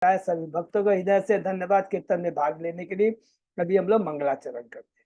सभी भक्तों को हृदय से धन्यवाद कीर्तन में भाग लेने के लिए। अभी हम लोग मंगलाचरण करते हैं।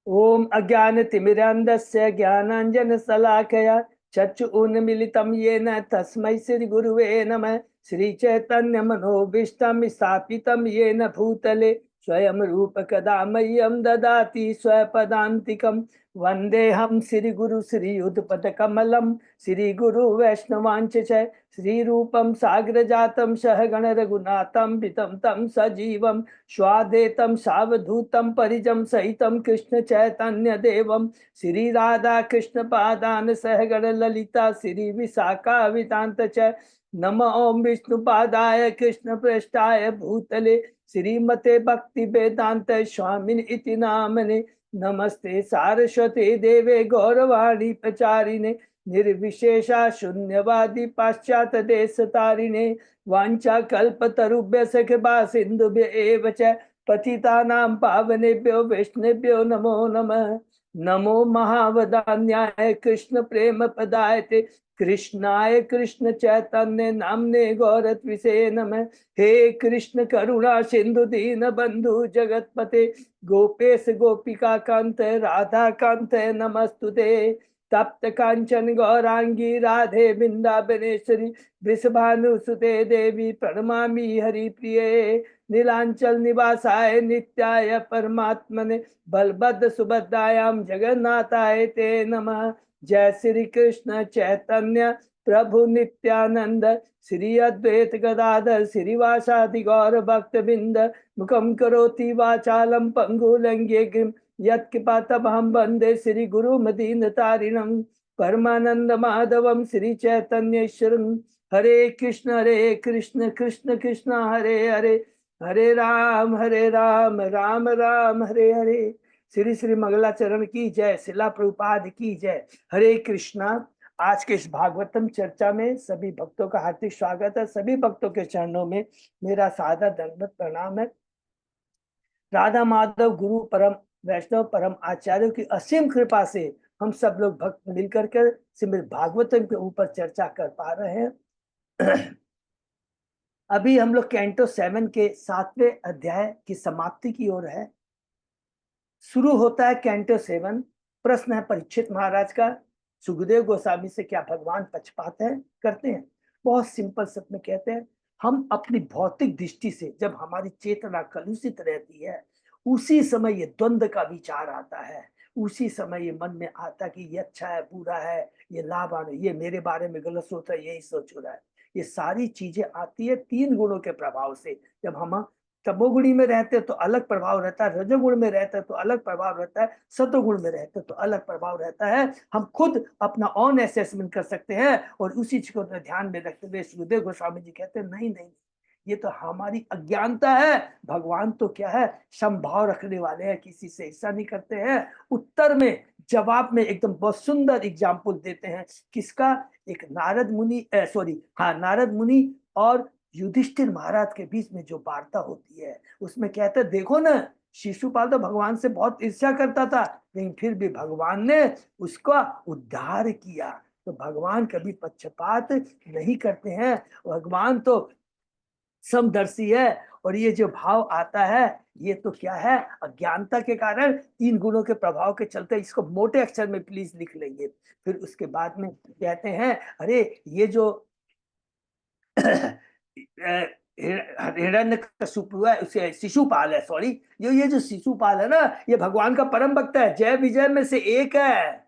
ओम अज्ञान तिमिरांधस्य ज्ञानांजन शलाकया चक्षुरुन्मीलितं येन तस्मै श्री गुरुवे नमः। श्री चैतन्य मनोभीष्टं स्थापितं येन भूतले स्वयं रूप कदा मह्यं ददाति स्वपदान्तिकं। वंदेहम श्री गुरु श्री युगपद कमलम श्री गुरु वैष्णवांच श्री रूपम साग्र जातम सहगण रघुनाथम पितम तम सजीवम स्वादेतम सावधूतम परिजम सहितम कृष्ण चैतन्य देवम श्री राधा कृष्ण पादान सहगण ललिता श्री विशाखा वितांत च नम ओम विष्णुपादाय कृष्ण पृष्ठाय भूतले श्रीमते भक्ति वेदांत स्वामिन इति नामने। नमस्ते सारस्वते देवे गौरवाणी प्रचारिणे निर्विशेषा शून्यवादी पाश्चात देश तारिणे वांछा कल्पतरुभ्य कृपा सिंधुभ्य एव च पतितानां पावनेभ्यो वैष्णवेभ्यो नमो नमः। नमो महावदान्याय कृष्ण प्रेम पदायते कृष्णाय कृष्ण चैतन्य नामने गौरत्विषे नमः। हे कृष्ण करुणा सिंधु दीन बंधु जगतपते गोपेश गोपिका कांत राधा कांत नमस्तुते। तप्त कांचन गौरांगी राधे वृंदावनेश्वरी वृषभानुसुते देवी प्रणमामि हरिप्रिये। नीलांचल निवासाय नित्याय परमात्मने बलभद्र सुभद्रायाम जगन्नाथाय ते नमः। जय श्री कृष्ण चैतन्य प्रभु नित्यानंद श्री अद्वैत गदाधर श्रीवासादि गौर भक्त बिंद मुखम करोति वाचालम पंगुलंघ्ये गिम यत्कृपातमहं वंदे श्री गुरु मदीन तारिणम परमानंद माधवम श्री चैतन्येश्वरम। हरे कृष्ण कृष्ण कृष्ण हरे हरे हरे राम राम राम हरे हरे। श्री श्री मंगलाचरण की जय। शिला प्रभुपाद की जय। हरे कृष्णा। आज के इस भागवतम चर्चा में सभी भक्तों का हार्दिक स्वागत है। सभी भक्तों के चरणों में मेरा सादा दंडवत प्रणाम है। राधा माधव गुरु परम वैष्णव परम आचार्यों की असीम कृपा से हम सब लोग भक्त मिलकर के श्रीमद् भागवतम के ऊपर चर्चा कर पा रहे हैं। अभी हम लोग कैंटो 7 के 7वें अध्याय की समाप्ति की ओर है। शुरू होता है कैंटो 7। प्रश्न है परीक्षित महाराज का, सुखदेव गोस्वामी से क्या भगवान पक्षपात है करते हैं? बहुत सिंपल शब्द में कहते हैं, हम अपनी भौतिक दृष्टि से जब हमारी चेतना कलुषित रहती है उसी समय ये द्वंद्व का विचार आता है। उसी समय ये मन में आता कि ये अच्छा है बुरा है, ये लाभान है, ये मेरे बारे में गलत सोच रहा है, यही सोच रहा है। ये सारी चीजें आती है 3 गुणों के प्रभाव से। जब हम तमोगुणी में रहते हैं तो अलग प्रभाव रहता है, रजोगुण में रहता है तो अलग प्रभाव रहता है, सतोगुण में रहते हैं तो अलग प्रभाव रहता है। हम खुद अपना ऑन असेसमेंट कर सकते हैं और उसी चीज को ध्यान में रखते हुए सुखदेव गोस्वामी जी कहते हैं नहीं नहीं, ये तो हमारी अज्ञानता है। भगवान तो क्या है, समभाव रखने वाले हैं, किसी से ऐसा नहीं करते हैं। उत्तर में जवाब में एकदम बहुत सुंदर एग्जाम्पल देते हैं। किसका? एक नारद मुनि नारद मुनि और युधिष्ठिर महाराज के बीच में जो वार्ता होती है उसमें कहते हैं देखो ना, शिशुपाल तो भगवान से बहुत ईर्ष्या करता था लेकिन फिर भी भगवान ने उसका उद्धार किया। तो भगवान कभी पक्षपात नहीं करते हैं। भगवान तो समदर्शी है। और ये जो भाव आता है ये तो क्या है, अज्ञानता के कारण 3 गुणों के प्रभाव के चलते। इसको मोटे अक्षर में प्लीज लिख लेंगे। फिर उसके बाद में कहते हैं अरे ये जो हिरण्यकशिपु है, उसे शिशुपाल है, सॉरी, ये जो शिशुपाल है ना, ये भगवान का परम भक्त है, जय विजय में से एक है।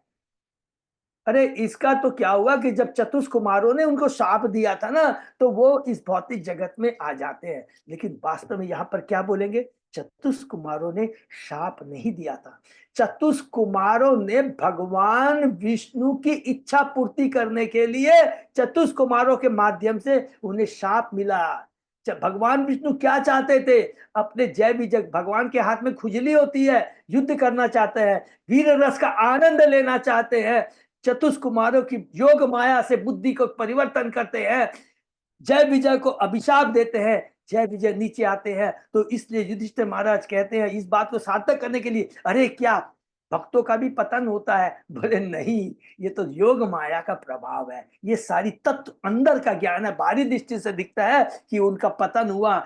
अरे इसका तो क्या हुआ कि जब चतुष कुमारों ने उनको शाप दिया था ना तो वो इस भौतिक जगत में आ जाते हैं। लेकिन वास्तव में यहाँ पर क्या बोलेंगे, चतुष कुमारों ने शाप नहीं दिया था। चतुष कुमारों ने भगवान विष्णु की इच्छा पूर्ति करने के लिए चतुष कुमारों के माध्यम से उन्हें शाप मिला। भगवान विष्णु क्या चाहते थे, अपने जय विजय, भगवान के हाथ में खुजली होती है, युद्ध करना चाहते हैं, वीर रस का आनंद लेना चाहते हैं। चतुष कुमारों की योग माया से बुद्धि को परिवर्तन करते हैं, जय विजय को अभिशाप देते हैं, जय विजय नीचे आते हैं। तो इसलिए युधिष्ठिर महाराज कहते हैं इस बात को सार्थक करने के लिए, अरे क्या भक्तों का भी पतन होता है। बोले नहीं, ये तो योग माया का प्रभाव है, ये सारी तत्व अंदर का ज्ञान है। बाहरी दृष्टि से दिखता है कि उनका पतन हुआ,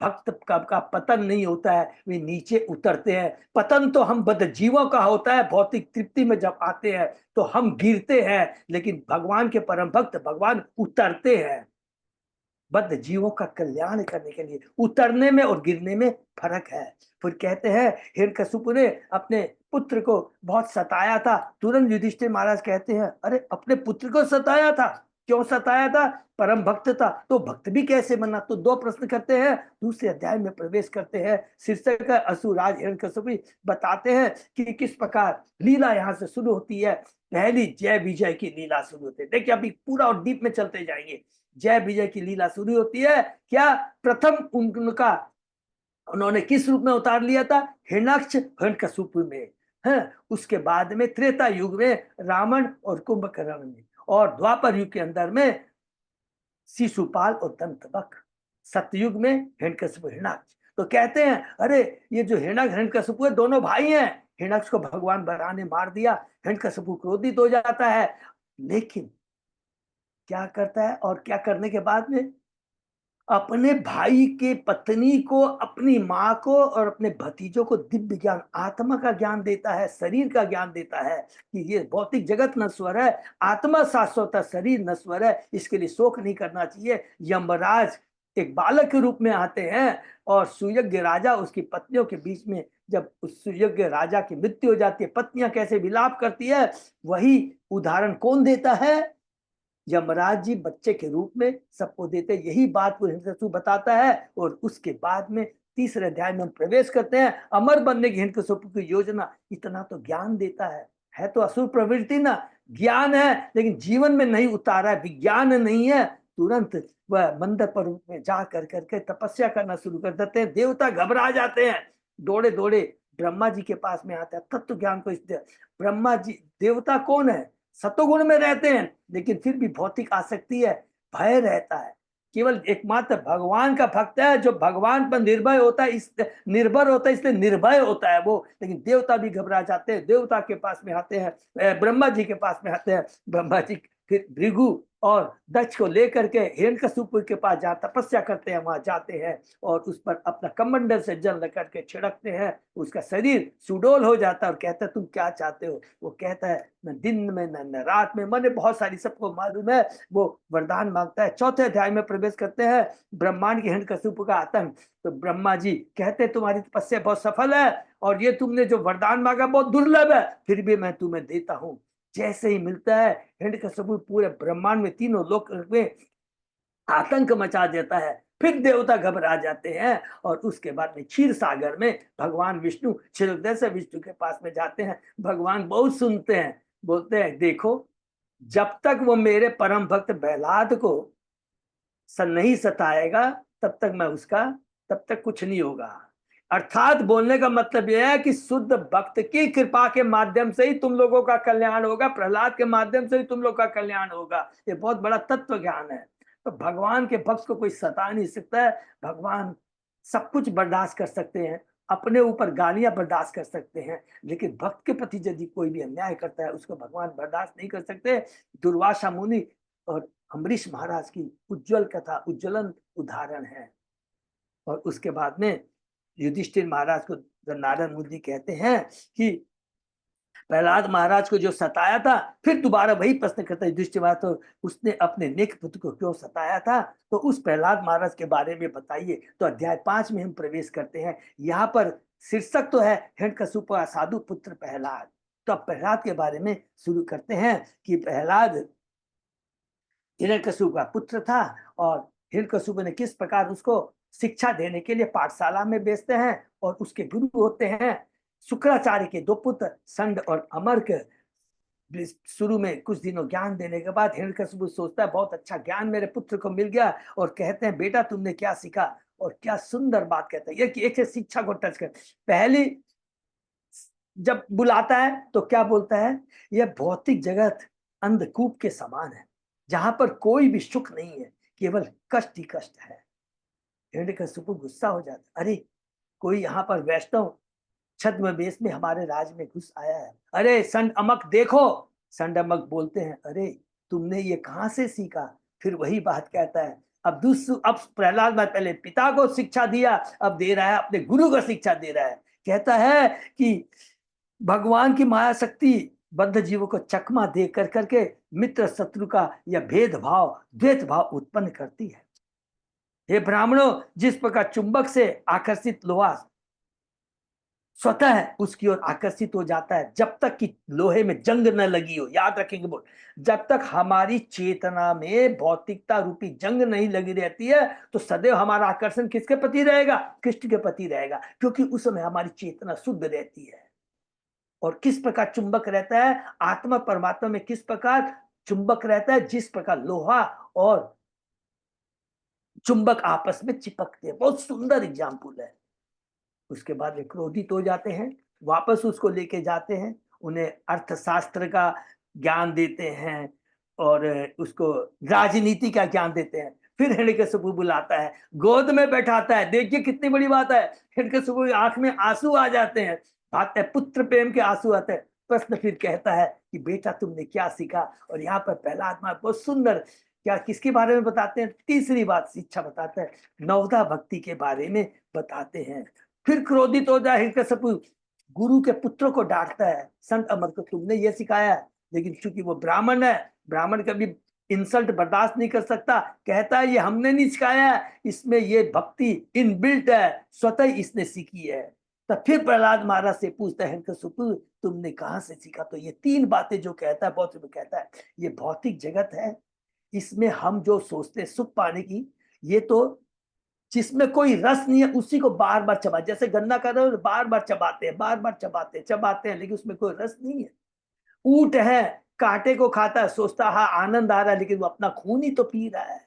भक्त का पतन नहीं होता है, वे नीचे उतरते हैं। पतन तो हम बद जीवों का होता है, भौतिक तृप्ति में जब आते हैं तो हम गिरते हैं, लेकिन भगवान के परम भक्त भगवान उतरते हैं। बद्ध जीवों का कल्याण करने के लिए उतरने में और गिरने में फर्क है। फिर कहते हैं हिरण्यकशिपु ने अपने पुत्र को बहुत सताया था। तुरंत युधिष्ठिर महाराज कहते हैं, अरे अपने पुत्र को सताया था, क्यों सताया था? परम भक्त था तो भक्त भी कैसे बना? तो दो प्रश्न करते हैं, दूसरे अध्याय में प्रवेश करते हैं। शीर्षक है असुराज हिरण्यकशिपु। बताते हैं कि किस प्रकार लीला यहाँ से शुरू होती है। पहली जय विजय की लीला शुरू होती है। देखिए अभी पूरा और डीप में चलते जाएंगे। जय विजय की लीला शुरू होती है। क्या प्रथम उनका उन्होंने किस रूप में उतार लिया था? हिरण्याक्ष हिरण्यकशिपु में है। उसके बाद में त्रेता युग में रावण और कुंभकर्ण में, और द्वापर युग के अंदर में शिशुपाल और दंतवक्र, सतयुग में हिरण्यकशिपु हिरण्याक्ष। तो कहते हैं अरे ये जो हिरण्याक्ष हिरण्यकशिपु है दोनों भाई हैं। हिरण्याक्ष को भगवान बराह ने मार दिया, हिरण्यकशिपु क्रोधित हो जाता है, लेकिन क्या करता है? और क्या करने के बाद में अपने भाई के पत्नी को, अपनी माँ को और अपने भतीजों को दिव्य ज्ञान, आत्मा का ज्ञान देता है, शरीर का ज्ञान देता है कि ये भौतिक जगत नश्वर है, आत्मा शाश्वत है, शरीर नश्वर है, इसके लिए शोक नहीं करना चाहिए। यमराज एक बालक के रूप में आते हैं और सुयज्ञ राजा उसकी पत्नियों के बीच में, जब उस सुयज्ञ राजा की मृत्यु हो जाती है, पत्नियां कैसे विलाप करती है, वही उदाहरण कौन देता है? यमराज जी बच्चे के रूप में सबको देते। यही बात को हिरण्यकशिपु बताता है। और उसके बाद में तीसरे अध्याय में हम प्रवेश करते हैं। अमर बनने की हिरण्यकशिपु की योजना, इतना तो ज्ञान देता है तो असुर प्रवृत्ति ना, ज्ञान है लेकिन जीवन में नहीं उतारा है, विज्ञान नहीं है। तुरंत वह मंदिर पर्वत में जा करके तपस्या करना शुरू कर देते हैं। देवता घबरा जाते हैं, दौड़े दौड़े ब्रह्मा जी के पास में आते हैं। तत्व ज्ञान को ब्रह्मा जी, देवता कौन है? सतोगुण में रहते हैं, लेकिन फिर भी भौतिक आसक्ति है, भय रहता है। केवल एकमात्र भगवान का भक्त है जो भगवान पर निर्भय होता है, इस निर्भर होता है, इसलिए निर्भय होता है वो। लेकिन देवता भी घबरा जाते हैं, देवता के पास में आते हैं, ब्रह्मा जी के पास में आते हैं। ब्रह्मा जी फिर भृगु और दक्ष को लेकर के हिरण्यकशिपु के पास जहाँ तपस्या करते हैं वहां जाते हैं और उस पर अपना कमंडल से जल लेकर के छिड़कते हैं। उसका शरीर सुडोल हो जाता है और कहता है तुम क्या चाहते हो? वो कहता है न दिन में न रात में, मैंने बहुत सारी, सबको मालूम है। वो वरदान मांगता है। चौथे अध्याय में प्रवेश करते हैं, ब्रह्मांड के हिरण्यकशिपु का आतंक। तो ब्रह्मा जी कहते हैं तुम्हारी तपस्या बहुत सफल है और ये तुमने जो वरदान मांगा बहुत दुर्लभ है, फिर भी मैं तुम्हें देता हूं। जैसे ही मिलता है, हिरण्यकशिपु पूरे ब्रह्मांड में, तीनों लोक में आतंक मचा देता है। फिर देवता घबरा जाते हैं और उसके बाद में क्षीर सागर में भगवान विष्णु क्षीरोदय से विष्णु के पास में जाते हैं। भगवान बहुत सुनते हैं, बोलते हैं देखो जब तक वो मेरे परम भक्त प्रहलाद को नहीं सताएगा तब तक मैं उसका, तब तक कुछ नहीं होगा। अर्थात बोलने का मतलब यह है कि शुद्ध भक्त की कृपा के माध्यम से ही तुम लोगों का कल्याण होगा, प्रहलाद के माध्यम से ही तुम लोग का कल्याण होगा। ये बहुत बड़ा तत्व ज्ञान है। तो भगवान के भक्त को कोई सता नहीं सकता है। भगवान सब कुछ बर्दाश्त कर सकते हैं, अपने ऊपर गालियां बर्दाश्त कर सकते हैं, लेकिन भक्त के प्रति यदि कोई भी अन्याय करता है उसको भगवान बर्दाश्त नहीं कर सकते। दुर्वासा मुनि और अम्बरीश महाराज की उज्जवल कथा, उज्ज्वलन उदाहरण है। और उसके बाद में युधिष्ठिर महाराज को नारद मुनि कहते हैं कि प्रहलाद महाराज को जो सताया था, फिर दोबारा वही प्रश्न करता है युधिष्ठिर महाराज, तो उसने अपने नेक पुत्र को क्यों सताया था? तो उस प्रहलाद महाराज के बारे में बताइए। तो अध्याय 5 में हम प्रवेश करते हैं। यहाँ पर शीर्षक तो है हिरण्यकशिपु का साधु पुत्र प्रहलाद। तो अब प्रहलाद के बारे में शुरू करते हैं कि प्रहलाद हिरण्यकशिपु का पुत्र था और हिरण्यकशिपु ने किस प्रकार उसको शिक्षा देने के लिए पाठशाला में भेजते हैं और उसके गुरु होते हैं शुक्राचार्य के दो पुत्र संड और अमर्क। शुरू में कुछ दिनों ज्ञान देने के बाद हिरण्यकशिपु सोचता है बहुत अच्छा ज्ञान मेरे पुत्र को मिल गया, और कहते हैं बेटा तुमने क्या सीखा? और क्या सुंदर बात कहता है कि एक शिक्षा को टच कर। पहली जब बुलाता है तो क्या बोलता है? यह भौतिक जगत अंधकूप के समान है जहां पर कोई भी सुख नहीं है, केवल कष्ट ही कष्ट है। हिरण्यकशिपु गुस्सा हो जाता, अरे कोई यहाँ पर वैष्णव छद्मवेश में हमारे राज में घुस आया है। अरे संड अमक देखो। संड अमक बोलते हैं, अरे तुमने ये कहां से सीखा? फिर वही बात कहता है, अब प्रहलाद महाराज पहले पिता को शिक्षा दिया, अब दे रहा है अपने गुरु को शिक्षा दे रहा है। कहता है कि भगवान की माया शक्ति बद्ध जीवों को चकमा दे कर करके मित्र शत्रु का या भेदभाव द्वैत भाव उत्पन्न करती है। हे ब्राह्मणों, जिस प्रकार चुंबक से आकर्षित लोहा स्वतः उसकी ओर आकर्षित हो जाता है जब तक कि लोहे में जंग न लगी हो। याद रखेंगे बोल, जब तक हमारी चेतना में भौतिकता रूपी जंग नहीं लगी रहती है तो सदैव हमारा आकर्षण किसके प्रति रहेगा? कृष्ण के प्रति रहेगा, क्योंकि उस समय हमारी चेतना शुद्ध रहती है। और किस प्रकार चुंबक रहता है? आत्मा परमात्मा में किस प्रकार चुंबक रहता है? जिस प्रकार लोहा और चुंबक आपस में चिपकते हैं। बहुत सुंदर एग्जाम्पल है। उसके बाद वे क्रोधित हो जाते हैं, वापस उसको लेके जाते हैं, उन्हें अर्थशास्त्र का ज्ञान देते हैं और उसको राजनीति का ज्ञान देते हैं। फिर हिरण्यकशिपु बुलाता है, गोद में बैठाता है। देखिए कितनी बड़ी बात है। हिरण्यकशिपु की आंख में आंसू आ जाते हैं, बात है पुत्र प्रेम के आंसू आते हैं। प्रश्न फिर कहता है कि बेटा तुमने क्या सीखा? और यहाँ पर प्रहलाद महाराज बहुत सुंदर क्या किसके बारे में बताते हैं? तीसरी बात शिक्षा बताते हैं, नवधा भक्ति के बारे में बताते हैं। फिर क्रोधित हो जाए हिरण्यकशिपु, गुरु के पुत्रों को डांटता है, संत अमर को तुमने ये सिखाया है। लेकिन चूंकि वो ब्राह्मण है, ब्राह्मण कभी इंसल्ट बर्दाश्त नहीं कर सकता, कहता है ये हमने नहीं सिखाया है, इसमें ये भक्ति इनबिल्ट है, स्वतः इसने सीखी है। तब फिर प्रहलाद महाराज से पूछता है हिरण्यकशिपु तुमने कहाँ से सीखा? तो ये तीन बातें जो कहता है, बहुत कहता है ये भौतिक जगत है, इसमें हम जो सोचते हैं सुख पाने की, ये तो जिसमें कोई रस नहीं है उसी को बार बार चबा, जैसे गन्ना कर रहे हो बार बार चबाते हैं, बार बार चबाते हैं, लेकिन उसमें कोई रस नहीं है। ऊंट है, कांटे को खाता है, सोचता है आनंद आ रहा है, लेकिन वो अपना खून ही तो पी रहा है।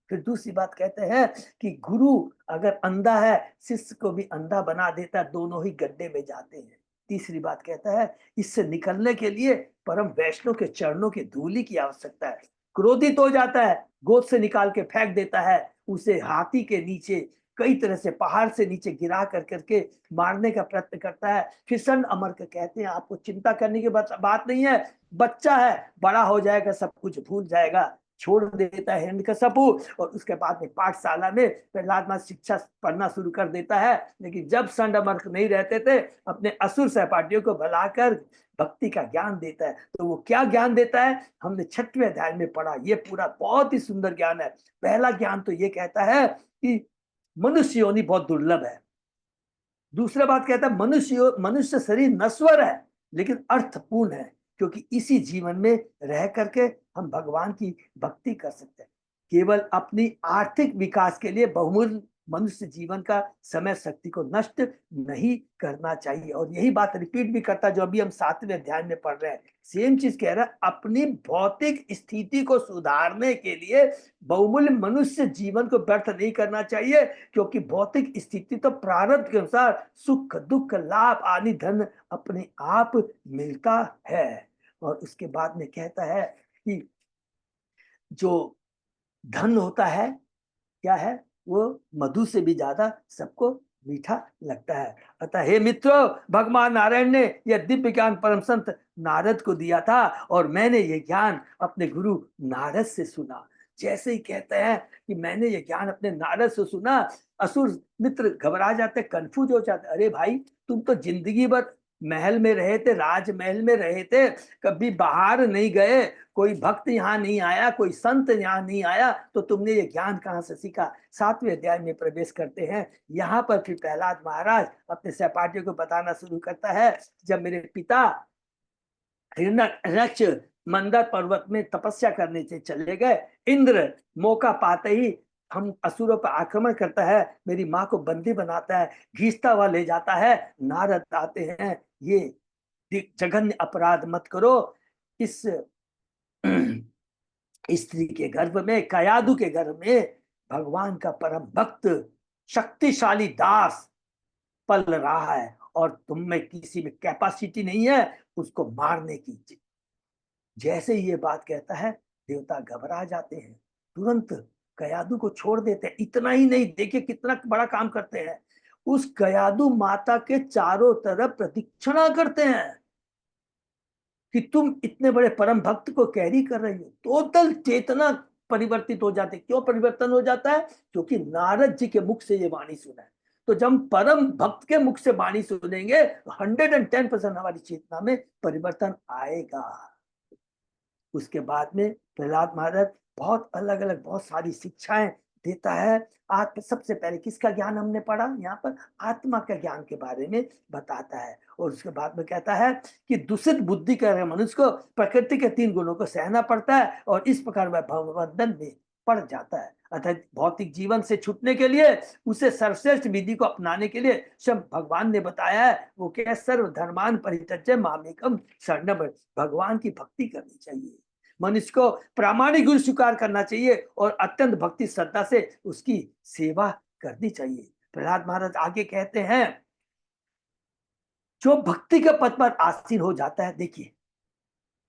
फिर दूसरी बात कहते हैं कि गुरु अगर अंधा है, शिष्य को भी अंधा बना देता है, दोनों ही गड्ढे में जाते हैं। तीसरी बात कहता है इससे निकलने के लिए परम वैष्णव के चरणों की धूलि की आवश्यकता है। क्रोधित हो जाता है, गोद से निकाल के फेंक देता है, उसे हाथी के नीचे कई तरह से पहाड़ से नीचे गिरा कर करके मारने का प्रयत्न करता है। फिर संत अमर के कहते हैं आपको चिंता करने की बात नहीं है, बच्चा है, बड़ा हो जाएगा, सब कुछ भूल जाएगा। छोड़ देता है हिरण्यकशिपु और उसके बाद में पाठशाला में प्रहलाद महाराज शिक्षा पढ़ना शुरू कर देता है। लेकिन जब संत अमर नहीं रहते थे, अपने असुर सहपाठियों को बुलाकर भक्ति का ज्ञान देता है। तो वो क्या ज्ञान देता है? हमने 6वें अध्याय में पढ़ा, ये पूरा बहुत ही सुंदर ज्ञान है। पहला ज्ञान तो ये कहता है कि मनुष्य योनि बहुत दुर्लभ है। दूसरा बात कहता है मनुष्य शरीर नश्वर है लेकिन अर्थपूर्ण है, क्योंकि इसी जीवन में रह करके हम भगवान की भक्ति कर सकते हैं। केवल अपनी आर्थिक विकास के लिए बहुमूल्य मनुष्य जीवन का समय शक्ति को नष्ट नहीं करना चाहिए। और यही बात रिपीट भी करता जो अभी हम 7वें अध्याय में पढ़ रहे हैं, सेम चीज कह रहा है, अपनी भौतिक स्थिति को सुधारने के लिए बहुमूल्य मनुष्य जीवन को व्यर्थ नहीं करना चाहिए, क्योंकि भौतिक स्थिति तो प्रारब्ध के अनुसार सुख दुख लाभ आदि धन अपने आप मिलता है। और उसके बाद में कहता है कि जो धन होता है क्या है, वो मधु से भी ज्यादा सबको मीठा लगता है। अतः हे मित्रों, भगवान नारायण ने यह दिव्य ज्ञान परम संत नारद को दिया था और मैंने ये ज्ञान अपने गुरु नारद से सुना। जैसे ही कहते हैं कि मैंने ये ज्ञान अपने नारद से सुना, असुर मित्र घबरा जाते, कंफ्यूज हो जाते। अरे भाई, तुम तो जिंदगी भर महल में रहे थे, राजमहल में रहे थे, कभी बाहर नहीं गए, कोई भक्त यहाँ नहीं आया, कोई संत यहाँ नहीं आया, तो तुमने ये ज्ञान कहाँ से सीखा? 7वें अध्याय में प्रवेश करते हैं। यहाँ पर फिर प्रहलाद महाराज अपने सहपाठियों को बताना शुरू करता है, जब मेरे पिता हिरण्यक्ष मंदर पर्वत में तपस्या करने से चले गए, इंद्र मौका पाते ही हम असुरों पर आक्रमण करता है, मेरी माँ को बंदी बनाता है, घींचता हुआ ले जाता है। नारद आते हैं, ये जघन्य अपराध मत करो, इस स्त्री के गर्भ में, कयादु के गर्भ में भगवान का परम भक्त शक्तिशाली दास पल रहा है और तुम में किसी में कैपेसिटी नहीं है उसको मारने की। जैसे ये बात कहता है, देवता घबरा जाते हैं, तुरंत कयादु को छोड़ देते हैं। इतना ही नहीं, देखिए कितना बड़ा काम करते हैं, उस गयादु माता के चारों तरफ प्रदक्षिणा करते हैं कि तुम इतने बड़े परम भक्त को कैरी कर रही हो। टोटल चेतना परिवर्तित हो जाती। क्यों परिवर्तन हो जाता है? क्योंकि नारद जी के मुख से ये वाणी सुना है। तो जब हम परम भक्त के मुख से वाणी सुनेंगे, 110% हमारी चेतना में परिवर्तन आएगा। उसके बाद में प्रहलाद महाराज बहुत अलग अलग बहुत सारी शिक्षाएं देता है। सबसे पहले किसका ज्ञान हमने पढ़ा? यहाँ पर आत्मा के ज्ञान के बारे में बताता है। और उसके बाद में कहता है कि दूषित बुद्धि का मनुष्य को प्रकृति के 3 गुणों को सहना पड़ता है और इस प्रकार वह भवबंधन में पड़ जाता है। अर्थात भौतिक जीवन से छूटने के लिए उसे सर्वश्रेष्ठ विधि को अपनाने के लिए स्वयं भगवान ने बताया है। वो क्या? सर्व धर्मान परित्यज्य मामेकम शरणम। भगवान की भक्ति करनी चाहिए, मनुष्य को प्रामाणिक गुरु स्वीकार करना चाहिए और अत्यंत भक्ति श्रद्धा से उसकी सेवा करनी चाहिए। प्रहलाद महाराज आगे कहते हैं, जो भक्ति के पद पर आसीन हो जाता है, देखिए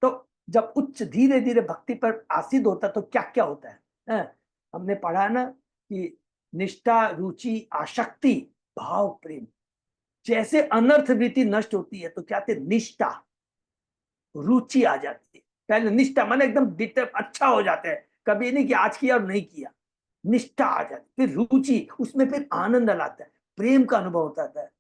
तो जब उच्च धीरे धीरे भक्ति पर आसीन होता है तो क्या क्या होता है? हमने पढ़ा ना कि निष्ठा, रुचि, आसक्ति, भाव, प्रेम। जैसे अनर्थ वृत्ति नष्ट होती है तो क्या थे? निष्ठा, रुचि आ जाती है। पहले निष्ठा माने एकदम अच्छा हो जाता है, कभी नहीं कि आज किया और नहीं किया, निष्ठा आ जाती। फिर रुचि, उसमें फिर आनंद लाता है, प्रेम का अनुभव होता है।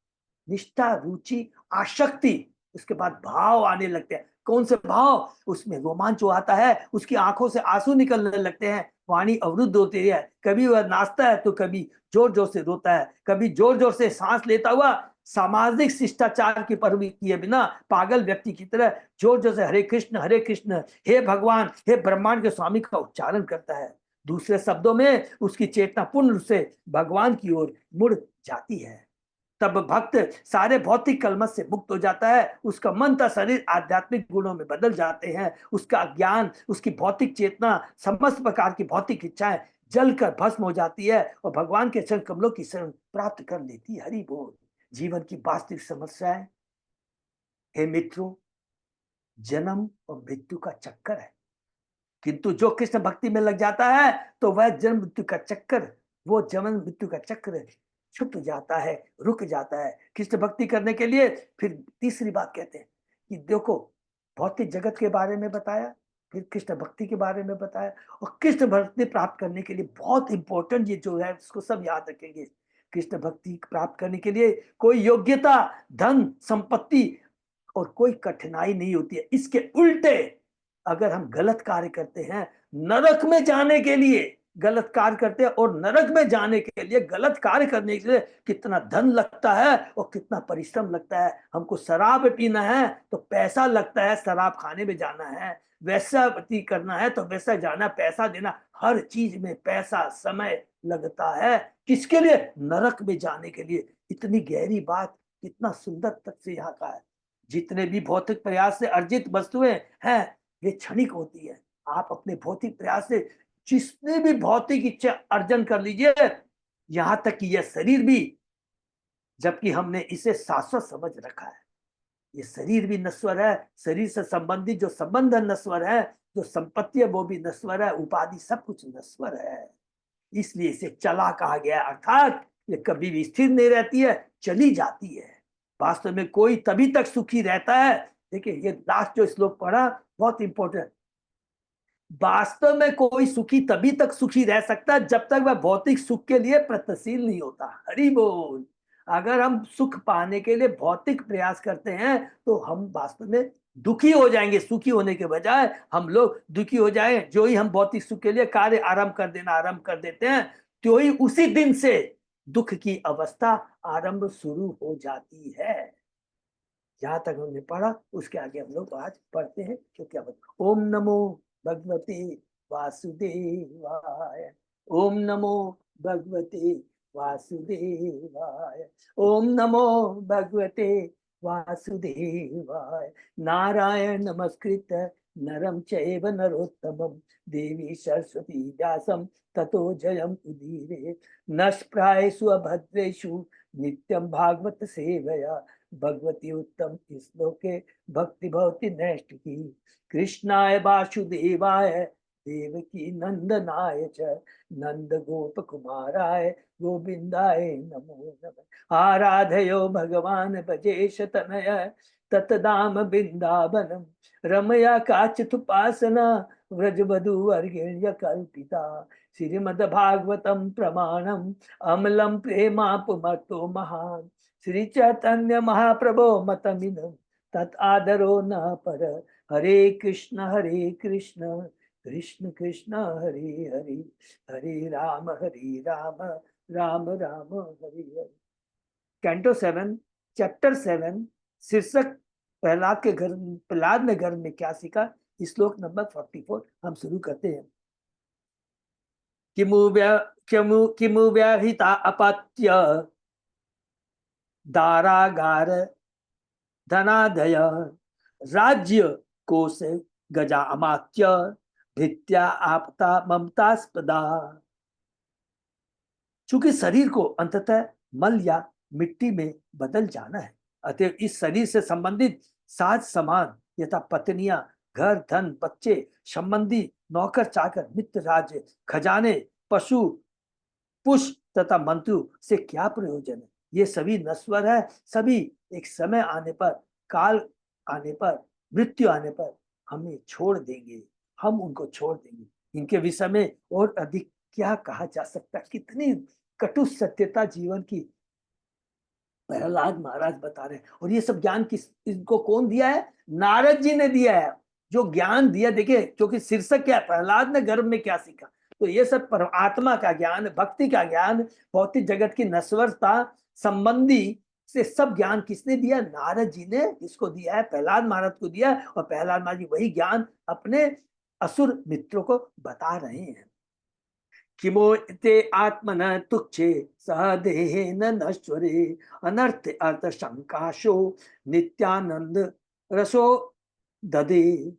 निष्ठा, रुचि, आसक्ति, उसके बाद भाव आने लगते हैं। कौन से भाव? उसमें रोमांच आता है, उसकी आंखों से आंसू निकलने लगते हैं, वाणी अवरुद्ध होती है। कभी वह नाचता है तो कभी जोर जोर से रोता है, कभी जोर जोर से सांस लेता हुआ सामाजिक शिष्टाचार की परवाह किए बिना पागल व्यक्ति की तरह जोर जोर से हरे कृष्ण, हे भगवान, हे ब्रह्मांड के स्वामी का उच्चारण करता है। दूसरे शब्दों में उसकी चेतना पूर्ण रूप से भगवान की ओर मुड़ जाती है। तब भक्त सारे भौतिक कलमश से मुक्त हो जाता है। उसका मन तथा शरीर आध्यात्मिक गुणों में बदल जाते हैं। उसका ज्ञान, उसकी भौतिक चेतना, समस्त प्रकार की भौतिक इच्छाएं जलकर भस्म हो जाती है और भगवान के चरण कमलों की शरण प्राप्त कर लेती है। हरि बोल। जीवन की वास्तविक समस्याएं, हे मित्रों, जन्म और मृत्यु का चक्कर है। किंतु जो कृष्ण भक्ति में लग जाता है तो वह जन्म मृत्यु का चक्कर, वो जन्म मृत्यु का चक्र छुप जाता है, रुक जाता है। कृष्ण भक्ति करने के लिए फिर तीसरी बात कहते हैं कि देखो, भौतिक जगत के बारे में बताया, फिर कृष्ण भक्ति के बारे में बताया। और कृष्ण भक्ति प्राप्त करने के लिए बहुत इंपॉर्टेंट ये जो है उसको सब याद रखेंगे। कृष्ण भक्ति प्राप्त करने के लिए कोई योग्यता, धन, संपत्ति और कोई कठिनाई नहीं होती है। इसके उल्टे अगर हम गलत कार्य करते हैं, नरक में जाने के लिए गलत कार्य करते हैं, और नरक में जाने के लिए गलत कार्य करने के लिए कितना धन लगता है और कितना परिश्रम लगता है। हमको शराब पीना है तो पैसा लगता है, शराब खाने में जाना है, वैश्यावृत्ति करना है तो वैसा जाना, पैसा देना, हर चीज में पैसा, समय लगता है। किसके लिए? नरक में जाने के लिए। इतनी गहरी बात कितना सुंदर तक से यहाँ का है। जितने भी भौतिक प्रयास से अर्जित वस्तुएं हैं ये क्षणिक होती है। आप अपने भौतिक प्रयास से जिसने भी भौतिक इच्छा अर्जन कर लीजिए, यहां तक कि यह शरीर भी, जबकि हमने इसे शाश्वत समझ रखा है। ये शरीर भी नश्वर है, शरीर से संबंधित जो संबंध नश्वर है, जो संपत्ति है वो भी नश्वर है, उपाधि सब कुछ नश्वर है। इसलिए इसे चला कहा गया, अर्थात ये कभी भी स्थिर नहीं रहती है, चली जाती है। वास्तव में कोई तभी तक सुखी रहता है। देखिए ये लास्ट जो श्लोक पढ़ा बहुत इंपॉर्टेंट। वास्तव में कोई सुखी तभी तक सुखी रह सकता है जब तक वह भौतिक सुख के लिए प्रयत्नशील नहीं होता। हरि बोल। अगर हम सुख पाने के लिए भौतिक प्रयास करते हैं तो हम वास्तव में दुखी हो जाएंगे। सुखी होने के बजाय हम लोग दुखी हो जाए। जो ही हम भौतिक सुख के लिए कार्य आरंभ कर देते हैं, तो ही उसी दिन से दुख की अवस्था आरंभ शुरू हो जाती है। जहां तक हमने पढ़ा उसके आगे हम लोग आज पढ़ते हैं। क्योंकि अब ओम नमो भगवते वासुदेवाय, ओम नमो भगवते वासुदेवाय, ओम नमो भगवते वासुदेवाय। नारायण नमस्कृत नरम चैव नरोत्तमं देवी सरस्वती व्यासं ततो जयम उदीरे। नष्प्रायेषु अभद्रेषु नित्यं भागवत सेवया भगवती उत्तम श्लोके भक्ति भवती नैष्ठ की। कृष्णाय वासुदेवाय देवकी नंदनाय च नंद गोप कुमाराय गोविंदाय नमो नमः। आराधयो भगवान भजेश तनय ततदाम बिंदावनम रमया काचितुपासना व्रजवधू वर्गेण्य कल्पिता श्रीमद्भागवतम प्रमाणम अमलम प्रेमापुमतो महान श्री चैतन्य महाप्रभो मतमिदं तत् आदरो न पर हरे कृष्ण कृष्ण कृष्ण हरे हरे हरे राम राम राम हरे हरे। कैंटो 7 चैप्टर 7 शीर्षक प्रहलाद ने घर में क्या सीखा, श्लोक नंबर 44 हम शुरू करते हैं। किमु व्याहिता अपत्य दारागार धनादय राज्य कोश गजा अमात्य भित्या आपता ममतास्पदा। चूंकि शरीर को अंततः मल या मिट्टी में बदल जाना है, अतः इस शरीर से संबंधित साज सामान यथा पत्नियां, घर, धन, बच्चे, संबंधी, नौकर चाकर, मित्र, राज्य, खजाने, पशु, पुष्प तथा मंत्रु से क्या प्रयोजन है। ये सभी नश्वर है। सभी एक समय आने पर, काल आने पर, मृत्यु आने पर हमें छोड़ देंगे, हम उनको छोड़ देंगे। इनके विषय में और अधिक क्या कहा जा सकता। कितनी कटु सत्यता जीवन की प्रहलाद महाराज बता रहे हैं। और ये सब ज्ञान इनको कौन दिया है? नारद जी ने दिया है। जो ज्ञान दिया, देखिए, क्योंकि शीर्षक क्या है, प्रहलाद ने गर्भ में क्या सीखा, तो ये सब परमात्मा का ज्ञान, भक्ति का ज्ञान, भौतिक जगत की नश्वरता संबंधी से सब ज्ञान किसने दिया? नारद जी ने इसको दिया है, प्रहलाद महाराज को दिया। और प्रहलाद महाराज जी वही ज्ञान अपने असुर मित्रों को बता रहे हैं। किमो ते आत्मन तुच्छे सह देहेन नश्वरे अनर्थ अर्थ शंकाशो नित्यानंद रसो ददे।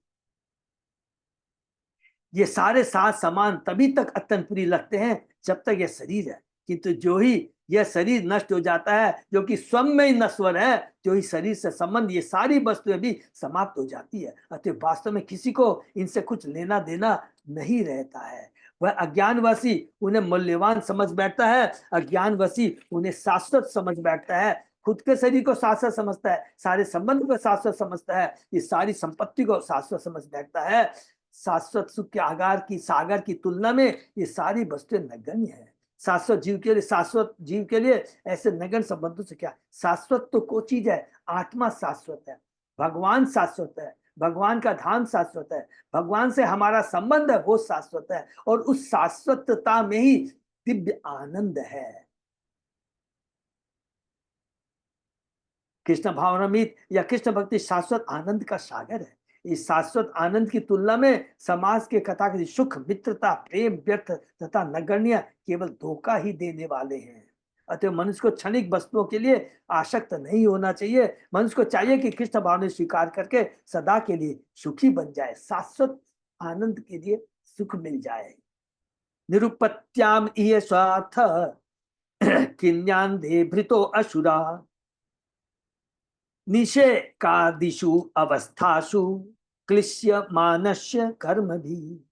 ये सारे सात समान तभी तक अत्यंत प्रिय लगते हैं जब तक यह शरीर है, किंतु जो ही यह शरीर नष्ट हो जाता है, जो कि स्वयं में ही नश्वर है, जो ही शरीर से संबंध ये सारी वस्तुएं भी समाप्त हो जाती है। अतः वास्तव में किसी को इनसे कुछ लेना देना नहीं रहता है। वह अज्ञानवासी उन्हें मूल्यवान समझ बैठता है, अज्ञानवासी उन्हें शाश्वत समझ बैठता है। खुद के शरीर को शाश्वत समझता है, सारे संबंध को शाश्वत समझता है, ये सारी संपत्ति को शाश्वत समझ बैठता है। शाश्वत सुख के आगार की सागर की तुलना में ये सारी वस्तुएं नगण्य है। शाश्वत जीव के लिए ऐसे नगण्य संबंधों से क्या? शाश्वत तो कोई चीज है, आत्मा शाश्वत है, भगवान शाश्वत है, भगवान का धाम शाश्वत है, भगवान से हमारा संबंध है वो शाश्वत है, और उस शाश्वतता में ही दिव्य आनंद है। कृष्ण भावनामृत या कृष्ण भक्ति शाश्वत आनंद का सागर है। इस शाश्वत आनंद की तुलना में समाज के कथाकथित सुख, मित्रता, प्रेम व्यर्थ तथा नगण्य केवल धोखा ही देने वाले हैं। अतः मनुष्य को क्षणिक वस्तुओं के लिए आसक्त नहीं होना चाहिए। मनुष्य को चाहिए कि कृष्ण भाव ने स्वीकार करके सदा के लिए सुखी बन जाए, शाश्वत आनंद के लिए सुख मिल जाए। निरुपत्याम इह स्वार्थ किन्यान दे भृतो असुरा निषेकादिषु अवस्थासु क्लिश्य मानस्य कर्म भी।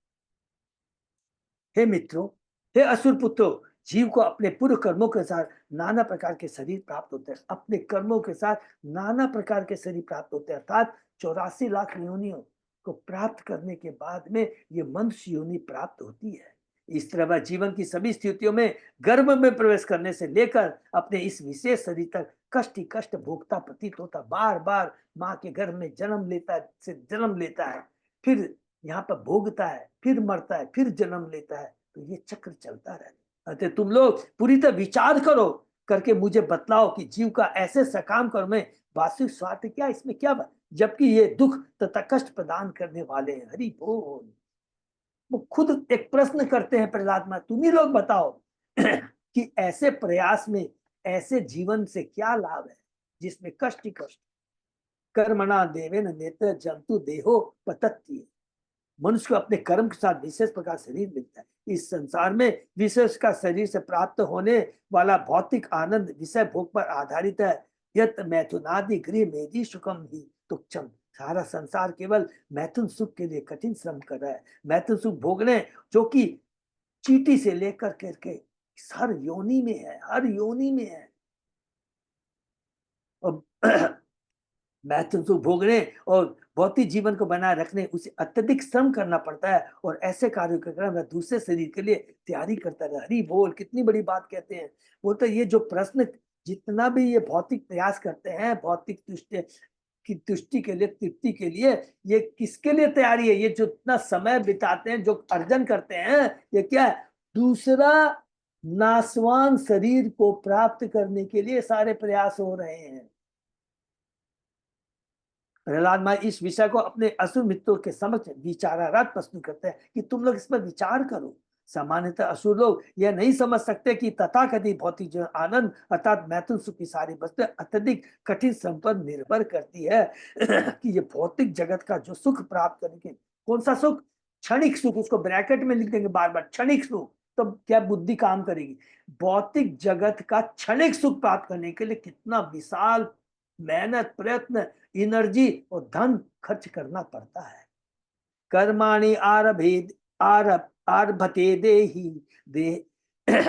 हे मित्रों, हे असुर पुत्रों, जीव को अपने पूर्व कर्मों के साथ नाना प्रकार के शरीर प्राप्त होते हैं। अपने कर्मों के साथ नाना प्रकार के शरीर प्राप्त होते हैं, अर्थात 84 लाख योनियों को प्राप्त करने के बाद में ये मनुष्य योनि प्राप्त होती है। इस तरह वह जीवन की सभी स्थितियों में गर्भ में प्रवेश करने से लेकर अपने इस विशेष शरीर तक कष्ट ही कष्ट भोगता प्रतीत होता। बार बार माँ के गर्भ में जन्म लेता है, फिर यहाँ पर भोगता है, फिर मरता है, फिर जन्म लेता है। तो ये चक्र चलता रहता है। अतः तुम लोग पूरी तरह विचार करो, करके मुझे बतलाओ कि जीव का ऐसे सकाम कर्म में वास्तविक स्वार्थ क्या, इसमें क्या बात, जबकि ये दुख तथा कष्ट प्रदान करने वाले हैं। हरि बोल। वो खुद एक प्रश्न करते हैं प्रहलाद महाराज, तुम ही लोग बताओ कि ऐसे प्रयास में, ऐसे जीवन से क्या लाभ है जिसमें कष्ट ही कष्ट। कर्मणा देवेन नेत्र जंतु देहो पतत्ति। मनुष्य को अपने कर्म के साथ विशेष प्रकार शरीर मिलता है। इस संसार में विशेष का शरीर से प्राप्त होने वाला भौतिक आनंद विषय भोग पर आधारित है। यत मैथुनादि गृह मेदी सुखम ही तुच्छम सारा संसार केवल मैथुन सुख के लिए कठिन श्रम कर रहा है, मैथुन सुख भोगने, जो कि चींटी से लेकर करके हर योनि में है, हर योनि में है। और मैथुन सुख भोगने और भौतिक जीवन को बनाए रखने उसे अत्यधिक श्रम करना पड़ता है, और ऐसे कार्यों के कारण वह दूसरे शरीर के लिए तैयारी करता है। हरि बोल, कितनी बड़ी बात कहते हैं। बोलते ये जो प्रश्न, जितना भी ये भौतिक प्रयास करते हैं, भौतिक तुष्टि की तुष्टि के लिए, तृप्ति के लिए, ये किसके लिए तैयारी है? ये जो इतना समय बिताते हैं, जो अर्जन करते हैं, ये क्या है? दूसरा नासवान शरीर को प्राप्त करने के लिए सारे प्रयास हो रहे हैं। प्रहलाद महाराज इस विषय को अपने असुर मित्रों के समक्ष विचारार्थ प्रस्तुत करते हैं कि तुम लोग इस पर विचार करो। सामान्यतः असुर लोग यह नहीं समझ सकते कि तथाकथित भौतिक जीवन आनंद अर्थात मैथुन सुख की सारी वस्तुएं अत्यधिक कठिन श्रम पर निर्भर करती है। कि ये भौतिक जगत का जो सुख प्राप्त करने के, कौन सा सुख? क्षणिक सुख। उसको ब्रैकेट में लिख देंगे बार बार, क्षणिक सुख। तो क्या बुद्धि काम करेगी? भौतिक जगत का क्षणिक सुख प्राप्त करने के लिए कितना विशाल मेहनत, प्रयत्न, एनर्जी और धन खर्च करना पड़ता है। कर्माणि आरभते देहि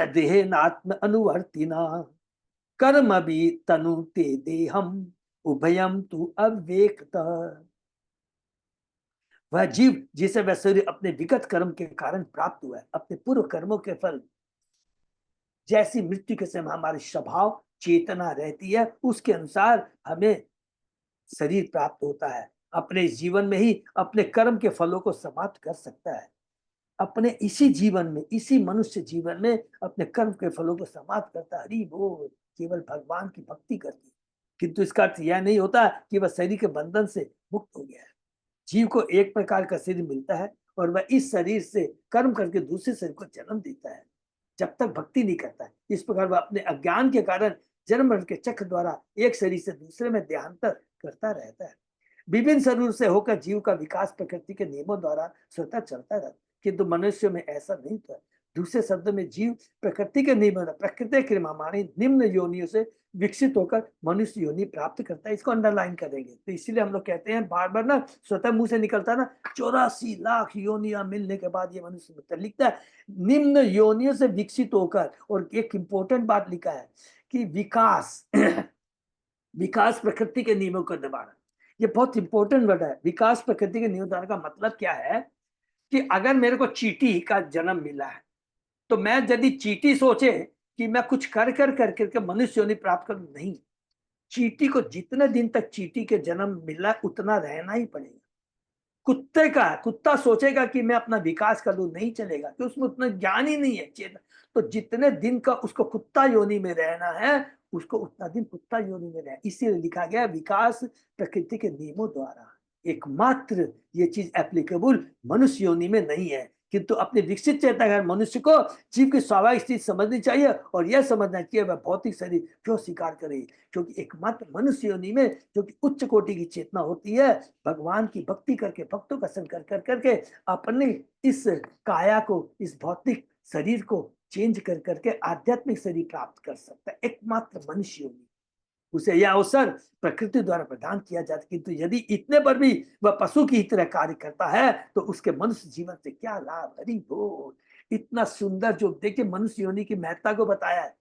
देहेनात्म अनुवर्तिना कर्म भी तनुते देहम उभयम तु अव्यक्त। वह जीव जिसे वह शरीर अपने विगत कर्म के कारण प्राप्त हुआ है, अपने पूर्व कर्मों के फल, जैसी मृत्यु के समय हमारी स्वभाव चेतना रहती है, उसके अनुसार हमें शरीर प्राप्त होता है। अपने जीवन में ही अपने कर्म के फलों को समाप्त कर सकता है। अपने इसी जीवन में, इसी मनुष्य जीवन में अपने कर्म के फलों को समाप्त करता है। हरि बोल, केवल भगवान की भक्ति करती। किंतु इसका अर्थ यह नहीं होता कि वह शरीर के बंधन से मुक्त हो गया है। जीव को एक प्रकार का शरीर मिलता है और वह इस शरीर से कर्म करके दूसरे शरीर को जन्म देता है, जब तक भक्ति नहीं करता है। इस प्रकार वह अपने अज्ञान के कारण जन्म मरण के चक्र द्वारा एक शरीर से दूसरे में देहांतर करता रहता है। विभिन्न शरीर से होकर जीव का विकास प्रकृति के नियमों द्वारा स्वतः चलता रहता है, किंतु मनुष्य में ऐसा नहीं होता। दूसरे शब्दों में जीव प्रकृति के नियमों, प्रकृति क्रियामाणी निम्न योनियों से विकसित होकर मनुष्य योनि प्राप्त करता है। इसको अंडरलाइन करेंगे। तो इसीलिए हम लोग कहते हैं बार बार ना, स्वतः मुंह से निकलता है ना, 84 लाख योनियां मिलने के बाद ये मनुष्य मिलता है। लिखता है निम्न योनियों से विकसित होकर। और एक इंपॉर्टेंट बात लिखा है कि विकास विकास प्रकृति के नियमों को दबाना। ये बहुत इंपॉर्टेंट वर्ड है। विकास प्रकृति के नियमों का मतलब क्या है कि अगर मेरे को चींटी का जन्म मिला है, तो मैं यदि चींटी सोचे कि मैं कुछ कर करके मनुष्य योनि प्राप्त करूं, नहीं। चींटी को जितने दिन तक चींटी के जन्म मिला उतना रहना ही पड़ेगा। कुत्ते का, कुत्ता सोचेगा कि मैं अपना विकास कर लूं, नहीं चलेगा, तो उसमें उतना ज्ञान ही नहीं है, चेतना। तो जितने दिन का उसको कुत्ता योनि में रहना है, उसको उतना दिन कुत्ता योनि में रहना। इसीलिए लिखा गया विकास प्रकृति के नियमों द्वारा। एकमात्र ये चीज एप्लीकेबल मनुष्य योनि में नहीं है, किंतु अपने विकसित चेतन मनुष्य को जीव की स्वाभाविक स्थिति समझनी चाहिए, और यह समझना चाहिए वह भौतिक शरीर क्यों स्वीकार करे। क्योंकि एकमात्र मनुष्य योनि में जो कि उच्च कोटि की चेतना होती है, भगवान की भक्ति करके, भक्तों का संग कर करके अपने इस काया को, इस भौतिक शरीर को चेंज कर करके आध्यात्मिक शरीर प्राप्त कर सकता है। एकमात्र मनुष्य योनि, उसे यह अवसर प्रकृति द्वारा प्रदान किया जाता है। किंतु यदि इतने पर भी वह पशु की तरह कार्य करता है, तो उसके मनुष्य जीवन से क्या लाभ। हरि बोल। इतना सुंदर जो देखिए मनुष्य योनि की महत्ता को बताया है।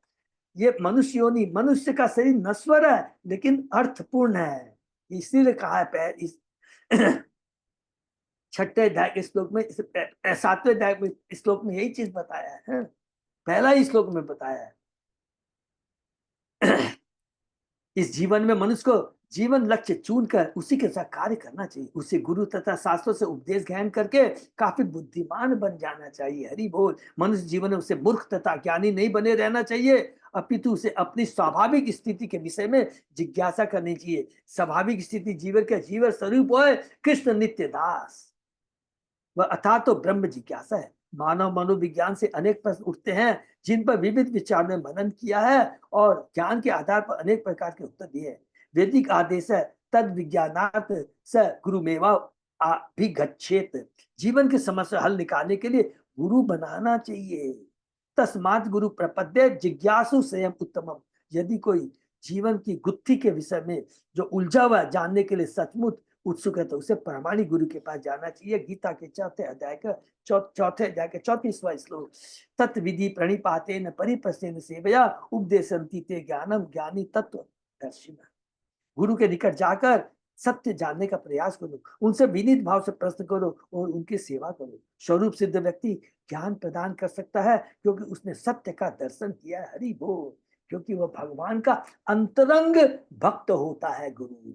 ये मनुष्य योनि, मनुष्य का शरीर नश्वर है लेकिन अर्थपूर्ण है। इसीलिए कहा है इस छठे अध्याय के श्लोक में, 7वें अध्याय में श्लोक में यही चीज बताया है। पहला ही श्लोक में बताया है। इस जीवन में मनुष्य को जीवन लक्ष्य चुनकर उसी के साथ कार्य करना चाहिए। उसे गुरु तथा शास्त्रों से उपदेश ग्रहण करके काफी बुद्धिमान बन जाना चाहिए। हरि बोल। मनुष्य जीवन में उसे मूर्ख तथा ज्ञानी नहीं बने रहना चाहिए, अपितु उसे अपनी स्वाभाविक स्थिति के विषय में जिज्ञासा करनी चाहिए। स्वाभाविक स्थिति जीवन का जीवन स्वरूप है कृष्ण नित्य दास, वह अथा तो ब्रह्म जिज्ञासा है। मानव मनोविज्ञान से अनेक प्रश्न उठते हैं जिन पर विविध विचार ने मनन किया है और ज्ञान के आधार पर अनेक प्रकार के उत्तर दिए। वैदिक आदेश है तद विज्ञानार्थ स गुरुमेवा अभिगच्छेत। जीवन की समस्या हल निकालने के लिए गुरु बनाना चाहिए। तस्मात् गुरु प्रपद्ये जिज्ञासु स्वयं उत्तमम। यदि कोई जीवन की गुत्थी के विषय में जो उलझा हुआ जानने के लिए सचमुच उत्सुक है तो उसे प्रामाणिक गुरु के पास जाना चाहिए। गीता के चौथे अध्याय का चौथे अध्याय के 34वां श्लोक, तत् विधि प्रणिपातेन परिप्रश्नेन सेवया उपदेशन्ति ते ज्ञानम ज्ञानी तत्व दर्शिना। गुरु के निकट जाकर सत्य जानने का प्रयास करो, उनसे विनीत भाव से प्रश्न करो और उनकी सेवा करो। स्वरूप सिद्ध व्यक्ति ज्ञान प्रदान कर सकता है क्योंकि उसने सत्य का दर्शन किया है। हरि बोल। क्योंकि वह भगवान का अंतरंग भक्त होता है। गुरु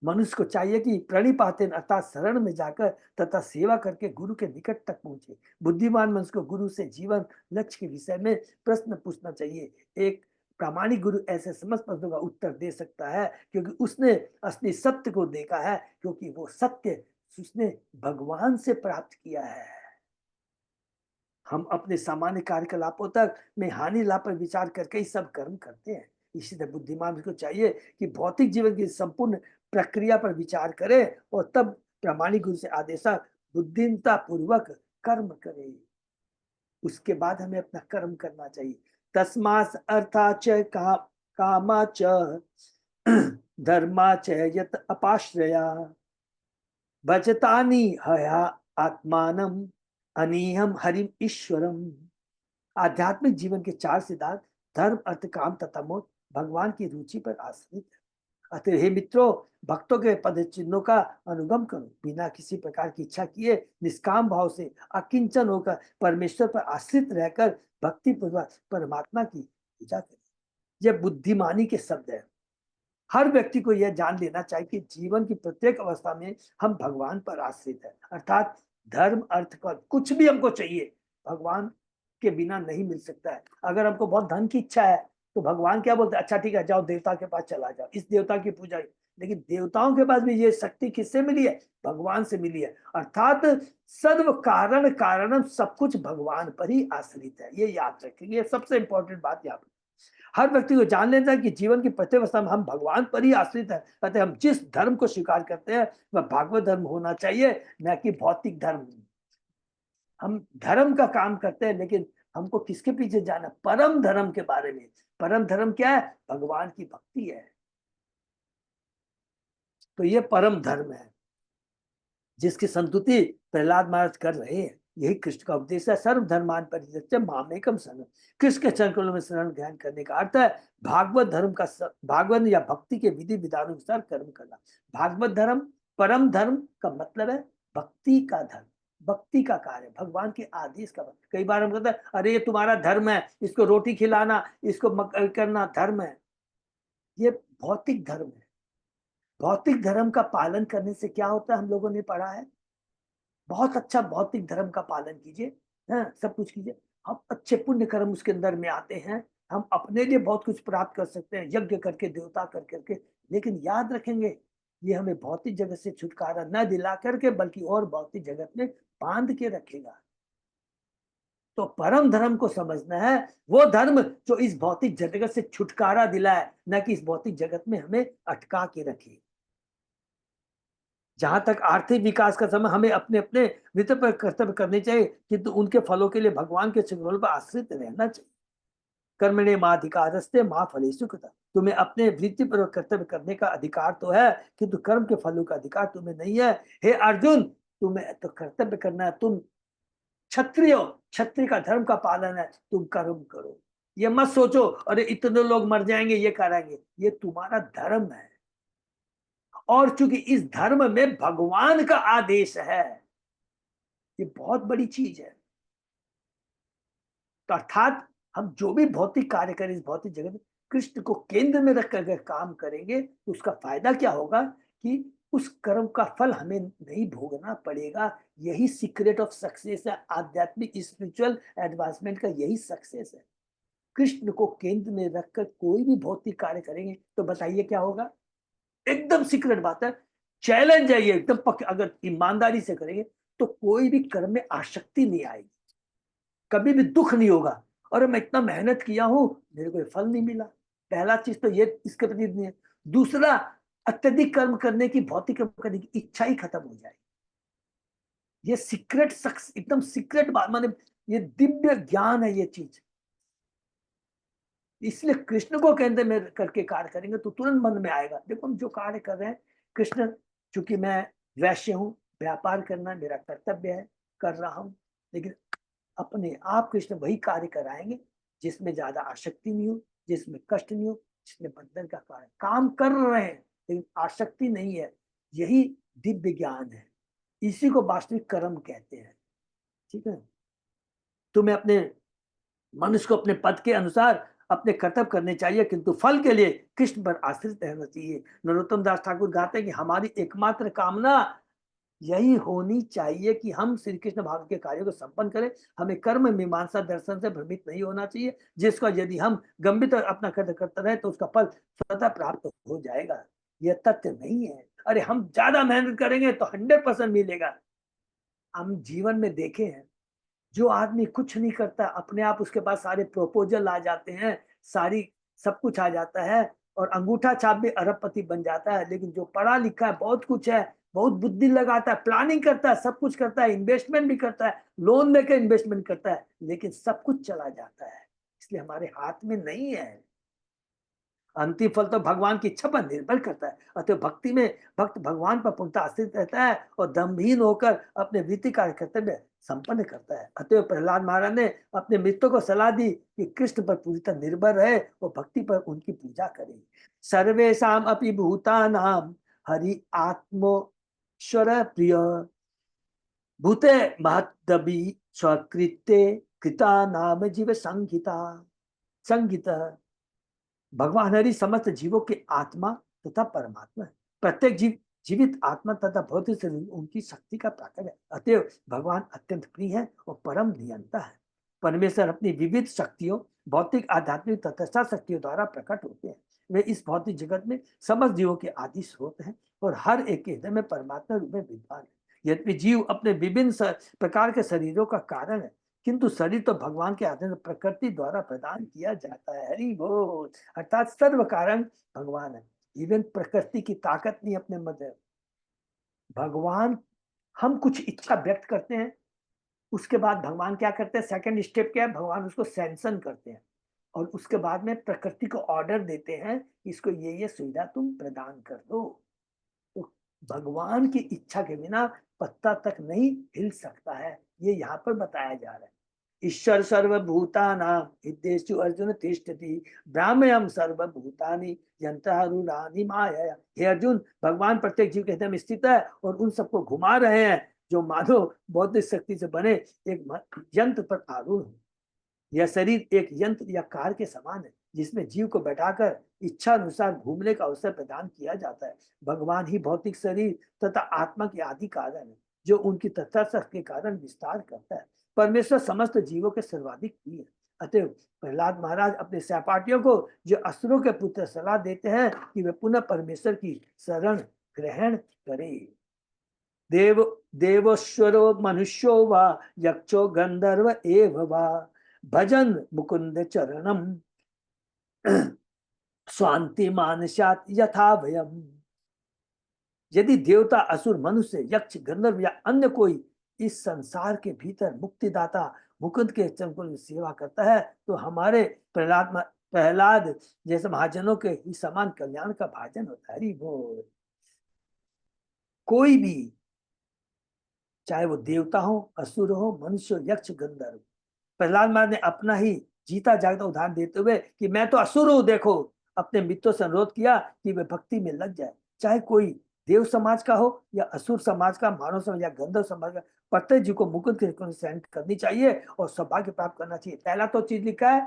मनुष्य को चाहिए कि प्रणिपातेन अर्थात शरण में जाकर तथा सेवा करके गुरु के निकट तक पहुंचे। बुद्धिमान मनुष्य को गुरु से जीवन लक्ष्य के विषय में प्रश्न पूछना चाहिए। एक प्रामाणिक गुरु ऐसे समस्त प्रश्नों का उत्तर दे सकता है क्योंकि उसने असली सत्य को देखा है, क्योंकि वो सत्य उसने भगवान से प्राप्त किया है। हम अपने सामान्य कार्यकलापों तक में हानि लाभ पर विचार करके ही सब कर्म करते हैं। इसी तरह बुद्धिमान को चाहिए कि भौतिक जीवन की संपूर्ण प्रक्रिया पर विचार करे और तब प्रामाणिक गुरु से आदेशा बुद्धिमता पूर्वक कर्म करे। उसके बाद हमें अपना कर्म करना चाहिए। तस्मात् अर्थाच कामा च धर्मा च यत अपाश्रया भजतानि हया आत्मानम अनीहम हरिम ईश्वरम। आध्यात्मिक जीवन के चार सिद्धांत धर्म अर्थ काम तथा मोक्ष भगवान की रुचि पर आश्रित है। अतः हे मित्रों, भक्तों के पद चिन्हों का अनुगम करो, बिना किसी प्रकार की इच्छा किए निष्काम भाव से अकिंचन होकर परमेश्वर पर आश्रित रहकर भक्ति पूर्वक परमात्मा की पूजा करें। यह बुद्धिमानी के शब्द है। हर व्यक्ति को यह जान लेना चाहिए कि जीवन की प्रत्येक अवस्था में हम भगवान पर आश्रित है। अर्थात धर्म अर्थ का कुछ भी हमको चाहिए भगवान के बिना नहीं मिल सकता है। अगर हमको बहुत धन की इच्छा है तो भगवान क्या बोलते हैं, अच्छा ठीक है जाओ देवता के पास चला जाओ, इस देवता की पूजा। लेकिन देवताओं के पास भी ये शक्ति किससे मिली है? भगवान से मिली है। अर्थात सर्व कारण कारणम, सब कुछ भगवान पर ही आश्रित है। ये याद रखेंगे, ये सबसे इंपॉर्टेंट बात यहाँ पर। हर व्यक्ति को जान लेना है कि जीवन की प्रत्येक अवस्था में हम भगवान पर ही आश्रित है। अतः हम जिस धर्म को स्वीकार करते हैं वह भागवत धर्म होना चाहिए, न कि भौतिक धर्म। हम धर्म का काम करते हैं लेकिन हमको किसके पीछे जाना? परम धर्म के बारे में। परम धर्म क्या है? भगवान की भक्ति है। तो ये परम धर्म है जिसकी संतुति प्रहलाद महाराज कर रहे हैं। यही कृष्ण का उपदेश है। सर्व धर्मान परित्यज्य मामेकम शरणम। कृष्ण के चरणों में शरण ग्रहण करने का अर्थ है भागवत धर्म का, भागवत या भक्ति के विधि विधानुसार कर्म करना। भागवत धर्म परम धर्म का मतलब है भक्ति का धर्म, भक्ति का कार्य, भगवान के आदेश का। कई बार हम कहते हैं अरे ये तुम्हारा धर्म है, इसको रोटी खिलाना, इसको करना धर्म है। ये भौतिक धर्म है। भौतिक धर्म का पालन करने से क्या होता है? हम लोगों ने पढ़ा है, बहुत अच्छा भौतिक धर्म का पालन कीजिए, सब कुछ कीजिए, हम अच्छे पुण्य कर्म उसके अंदर में आते हैं। हम अपने लिए बहुत कुछ प्राप्त कर सकते हैं, यज्ञ करके, देवता कर करके। लेकिन याद रखेंगे ये हमें भौतिक जगत से छुटकारा न दिला करके बल्कि और भौतिक जगत में बांध के रखेगा। तो परम धर्म को समझना है, वो धर्म जो इस भौतिक जगत से छुटकारा दिलाए, न कि इस भौतिक जगत में हमें अटका के रखे। जहां तक आर्थिक विकास का समय हमें अपने अपने वित्त पर कर्तव्य करने चाहिए, किंतु उनके फलों के लिए भगवान के चरणों पर आश्रित रहना चाहिए। कर्मणे माधिकारस्ते मां फलेषु कृतः। तुम्हें अपने वृत्ति पर कर्तव्य करने का अधिकार तो है, किंतु कर्म के फलों का अधिकार तुम्हें नहीं है। हे अर्जुन, तुम्हें तो कर्तव्य करना है, तुम क्षत्रिय हो, क्षत्रिय का धर्म का पालन है, तुम कर्म करो। ये मत सोचो अरे इतने लोग मर जाएंगे ये करेंगे, ये तुम्हारा धर्म है। और चूंकि इस धर्म में भगवान का आदेश है, ये बहुत बड़ी चीज है। तो अर्थात हम जो भी भौतिक कार्य करें इस भौतिक जगत में, कृष्ण को केंद्र में रख कर काम करेंगे तो उसका फायदा क्या होगा कि उस कर्म का फल हमें नहीं भोगना पड़ेगा। यही सीक्रेट ऑफ सक्सेस है। आध्यात्मिक स्पिरिचुअल एडवांसमेंट का यही सक्सेस है। कृष्ण को केंद्र में रखकर कोई भी भौतिक कार्य करेंगे तो बताइए क्या होगा? एकदम सीक्रेट बात है, चैलेंज है ये एकदम पक्का। अगर ईमानदारी से करेंगे तो कोई भी कर्म में आसक्ति नहीं आएगी, कभी भी दुख नहीं होगा। और मैं इतना मेहनत किया हूं, मेरे को फल नहीं मिला। पहला चीज तो ये इसके प्रति नहीं है। दूसरा, अत्यधिक कर्म करने की, भौतिक कर्म करने की इच्छा ही खत्म हो जाएगी। ये सीक्रेट सक्स, एकदम सीक्रेट बात, माने ये दिव्य ज्ञान है ये चीज। इसलिए कृष्ण को केंद्र में करके कार्य करेंगे तो तुरंत मन में आएगा, देखो हम जो कार्य कर रहे हैं कृष्ण क्योंकि मैं वैश्य हूँ, व्यापार करना मेरा कर्तव्य है, कर रहा हूँ, लेकिन अपने आप कृष्ण वही कार्य कराएंगे जिसमें ज्यादा आसक्ति नहीं हो, जिसमें कष्ट नहीं हो, जिसमें बंधन का कारण काम कर रहे हैं लेकिन आसक्ति नहीं है। यही दिव्य ज्ञान है, इसी को वास्तविक कर्म कहते हैं। ठीक है, तुम्हें अपने मनुष्य को अपने पद के अनुसार अपने कर्तव्य करने चाहिए, किंतु फल के लिए कृष्ण पर आश्रित रहना चाहिए। नरोत्तम दास ठाकुर गाते हैं कि हमारी एकमात्र कामना यही होनी चाहिए कि हम श्री कृष्ण भाव के कार्यों को संपन्न करें। हमें कर्म मीमांसा दर्शन से भ्रमित नहीं होना चाहिए, जिसका यदि हम गंभीरता अपना कर्तव्य करते रहे तो उसका फल स्वतः प्राप्त हो जाएगा। यह तथ्य नहीं है। अरे हम ज्यादा मेहनत करेंगे तो 100% मिलेगा। हम जीवन में देखे हैं, जो आदमी कुछ नहीं करता, अपने आप उसके पास सारे प्रपोजल आ जाते हैं, सारी सब कुछ आ जाता है और अंगूठा छाप भी अरबपति बन जाता है। लेकिन जो पढ़ा लिखा है, बहुत कुछ है, बहुत बुद्धि लगाता है, प्लानिंग करता है, सब कुछ करता है, इन्वेस्टमेंट भी करता है, लोन लेकर इन्वेस्टमेंट करता है, लेकिन सब कुछ चला जाता है। इसलिए हमारे हाथ में नहीं है। अंतिम फल तो भगवान की इच्छा पर निर्भर करता है। अतः भक्ति में भक्त भगवान पर पूर्णतः आश्रित रहता है और दम्भहीन होकर अपने वृत्ति कार्य कर्तव्य संपन्न करता है। अतः प्रहलाद महाराज ने अपने मित्रों को सलाह दी कि कृष्ण पर पूरी तरह निर्भर रहे और भक्ति पर उनकी पूजा करे। सर्वेषाम अपि भूतानां हरि आत्मोश्वर प्रिय भूते महद्दबी स्वकृत्य कृता नाम जीव संहिता संगीत। भगवान हरि समस्त जीवों के आत्मा तथा परमात्मा है। प्रत्येक जीवित आत्मा तथा भौतिक शरीर उनकी शक्ति का प्राकट है। अतएव भगवान अत्यंत प्रिय है और परम नियंता है। परमेश्वर अपनी विविध शक्तियों, भौतिक, आध्यात्मिक तथा शक्तियों द्वारा प्रकट होते हैं। वे इस भौतिक जगत में समस्त जीवों के आदि स्रोत हैं और हर एक के हृदय में परमात्मा रूप में विद्वान है। यद्यपि जीव अपने विभिन्न प्रकार के शरीरों का कारण है, किंतु शरीर तो भगवान के आधीन प्रकृति द्वारा प्रदान किया जाता है। हरि बोल। अर्थात सर्व कारण भगवान है। इवन प्रकृति की ताकत नहीं अपने मध्य। भगवान, हम कुछ इच्छा व्यक्त करते हैं, उसके बाद भगवान क्या करते हैं, सेकंड स्टेप क्या है, भगवान उसको सैंक्शन करते हैं और उसके बाद में प्रकृति को ऑर्डर देते हैं, इसको ये सुविधा तुम प्रदान कर दो। तो भगवान की इच्छा के बिना पत्ता तक नहीं हिल सकता है, ये यहाँ पर बताया जा रहा है। ईश्वर सर्वभूतानां हृदयेषु अर्जुन तिष्ठति ब्राह्मयम सर्वभूतानि यंत्रारूढ़ानि माया। हे अर्जुन, भगवान प्रत्येक जीव के हृदय में स्थित है और उन सबको घुमा रहे हैं जो मानो बौद्धिक शक्ति से बने एक यंत्र पर आरूढ़ हो। यह शरीर एक यंत्र या कार के समान है जिसमें जीव को बैठाकर इच्छा अनुसार घूमने का अवसर प्रदान किया जाता है। भगवान ही भौतिक शरीर तथा आत्मा के आदि कारण है जो उनकी तत्व के कारण विस्तार करता है। परमेश्वर समस्त जीवों के सर्वाधिक प्रिय है। अतः प्रहलाद महाराज अपने सहपाठियों को जो असुरों के पुत्र सलाह देते हैं कि वे पुनः परमेश्वर की शरण ग्रहण करें। देव देवस्वरो मनुष्यो वा यक्षो गंधर्व एव वा भजन मुकुंद चरणम स्वांति मानसात यथा भयम। यदि देवता, असुर, मनुष्य, यक्ष, गंधर्व या अन्य कोई इस संसार के भीतर मुक्तिदाता मुकुंद के चरण की सेवा करता है तो हमारे प्रहलाद जैसे महाजनों के ही समान कल्याण का भाजन होता है। हरि बोल। कोई भी, चाहे वो देवता हो, असुर हो, मनुष्य हो, यक्ष, गंधर्व, प्रहलाद महाराज ने अपना ही जीता जागता उदाहरण देते हुए कि मैं तो असुर हूं, देखो, अपने मित्रों से अनुरोध किया कि वे भक्ति में लग जाए। चाहे कोई देव समाज का हो या असुर समाज का, मानव समाज या गंधर्व समाज का, प्रत्येक जीव को मुकुंद की शरण करनी चाहिए और सौभाग्य प्राप्त करना चाहिए। पहला तो चीज लिखा है,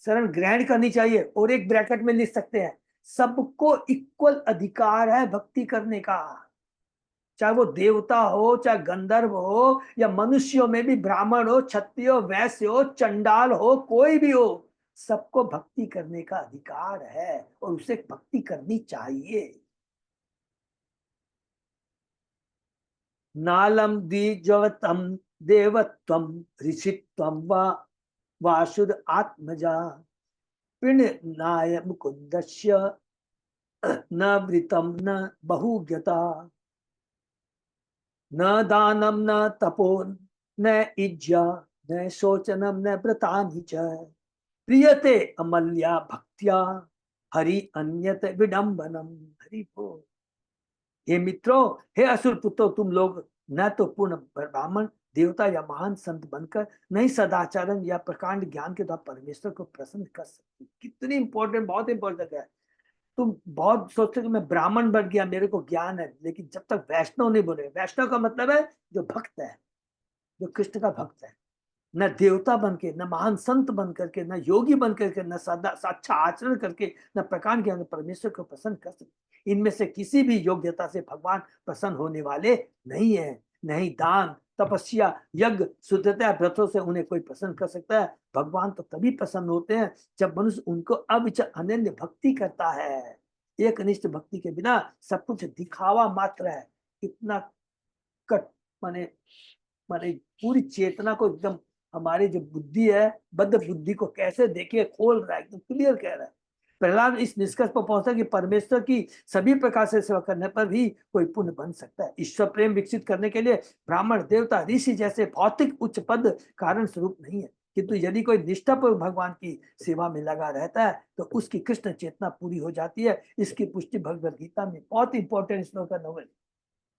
शरण ग्रहण करनी चाहिए, और एक ब्रैकेट में लिख सकते हैं, सबको इक्वल अधिकार है भक्ति करने का। चाहे वो देवता हो, चाहे गंधर्व हो, या मनुष्यों में भी ब्राह्मण हो, क्षत्रिय हो, वैश्य हो, चंडाल हो, कोई भी हो, सबको भक्ति करने का अधिकार है और उसे भक्ति करनी चाहिए। नालम द्विजवतम देवत्वम ऋषित्वम वा वासुद आत्मजा पिण्यनाय मुकुंदस्य न वृतम न बहुज्ञता न दानम न तपो न इज्जा न शोचनम न व्रतानि च प्रियते अमल्या भक्त्या हरि अन्यत विडंबनम। हरि बोल। हे मित्रों, हे असुर पुत्रों, तुम लोग न तो पूर्ण ब्राह्मण देवता या महान संत बनकर नहीं सदाचरण या प्रकांड ज्ञान के द्वारा परमेश्वर को प्रसन्न कर सकते। कितनी इंपॉर्टेंट, बहुत इंपॉर्टेंट है। तुम बहुत सोचते हो कि मैं ब्राह्मण बन गया, मेरे को ज्ञान है, लेकिन जब तक वैष्णव नहीं बने, वैष्णव का मतलब है जो भक्त है, जो कृष्ण का भक्त है, न देवता बन के, न महान संत बन करके, न योगी बन करके, न सदा अच्छा आचरण करके, न प्रकांड ज्ञान परमेश्वर को प्रसन्न कर सकते। इनमें से किसी भी योग्यता से भगवान प्रसन्न होने वाले नहीं है। नहीं दान, तपस्या, यज्ञ, शुद्धता, व्रतों से उन्हें कोई प्रसन्न कर सकता है। भगवान तो तभी प्रसन्न होते हैं जब मनुष्य उनको अविचल अनन्य भक्ति करता है। एक अनिष्ट भक्ति के बिना सब कुछ दिखावा मात्र है। इतना कट माने माने पूरी चेतना को एकदम, हमारी जो बुद्धि है, बद्ध बुद्धि को कैसे देखिए खोल रहा है, एकदम क्लियर कह रहा है। प्रहलाद इस निष्कर्ष पर पहुंचता कि परमेश्वर की सभी प्रकार से सेवा करने पर भी कोई पुण्य बन सकता है। ईश्वर प्रेम विकसित करने के लिए ब्राह्मण, देवता, ऋषि जैसे भौतिक उच्च पद कारण स्वरूप नहीं है, किंतु यदि कोई निष्ठापूर्वक भगवान की सेवा में लगा रहता है तो उसकी कृष्ण चेतना पूरी हो जाती है। इसकी पुष्टि भगवद गीता में बहुत इंपॉर्टेंट श्लोक है, नोवेल।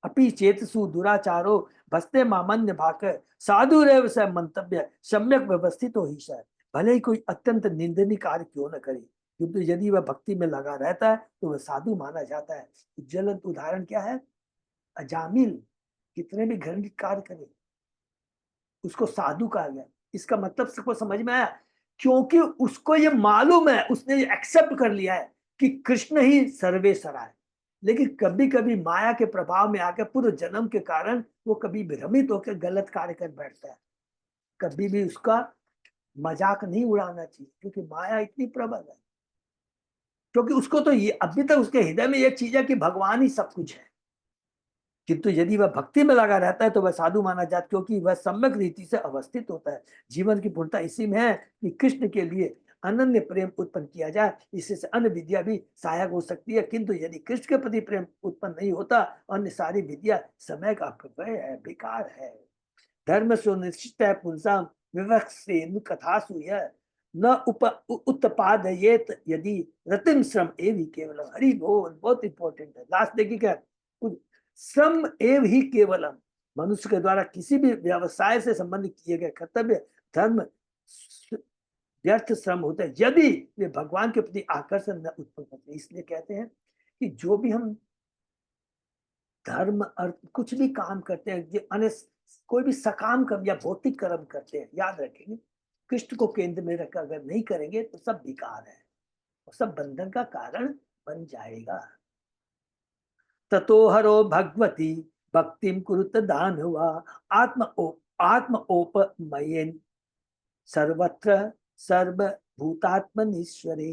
अपि चेतसु दुराचारो भस्ते मामन्य भाकर साधु रेव स मंतव्य सम्यक व्यवस्थित हो ही सर। भले ही कोई अत्यंत निंदनीय कार्य क्यों न करे, किंतु यदि वह भक्ति में लगा रहता है तो वह साधु माना जाता है। ज्वलंत उदाहरण क्या है? अजामिल कितने भी घृणित कार्य करे, उसको साधु कहा गया। इसका मतलब सबको समझ में आया? क्योंकि उसको ये मालूम है, उसने ये एक्सेप्ट कर लिया है कि कृष्ण ही सर्वेश्वरा है। लेकिन कभी कभी माया के प्रभाव में आकर पूर्व जन्म के कारण वो कभी भ्रमित होकर गलत कार्य कर बैठता है। कभी भी उसका मजाक नहीं उड़ाना चाहिए, क्योंकि माया इतनी प्रबल है। क्योंकि उसको तो ये अभी तक उसके हृदय में ये चीज है कि भगवान ही सब कुछ है। किंतु यदि वह भक्ति में लगा रहता है तो वह साधु माना जाता, क्योंकि वह सम्यक रीति से अवस्थित होता है। जीवन की पूर्णता इसी में है कि कृष्ण के लिए अनन्य प्रेम उत्पन्न किया जाए। इससे अन्य विद्या भी सहायक हो सकती है, किंतु यदि कृष्ण के प्रति प्रेम उत्पन्न नहीं होता, अन्य सारी विद्या समय का अपव्यय है, बेकार है। धर्म सुनिश्चित है पुंसा विवक्षेन कथासु यह न उत्पादयेत यदि रतिम श्रम एवं केवल। हरि बोल, बहुत इंपॉर्टेंट है। लास्ट देखिए क्या, श्रम एव ही केवलम, मनुष्य के द्वारा किसी भी व्यवसाय से संबंधित किए गए कर्तव्य, धर्म व्यर्थ श्रम होते हैं यदि वे भगवान के प्रति आकर्षण न उत्पन्न करते। इसलिए कहते हैं कि जो भी हम धर्म अर्थ कुछ भी काम करते हैं, जो अन्य कोई भी सकाम कर्म या भौतिक कर्म करते हैं, याद रखेंगे कृष्ण को केंद्र में रखकर अगर नहीं करेंगे तो सब बेकार है और सब बंधन का कारण बन जाएगा। ततो हरो भगवती भक्तिम कुरुत दान हुआ आत्म ओपमयेन सर्वत्र सर्वभूतात्मनीश्वरे।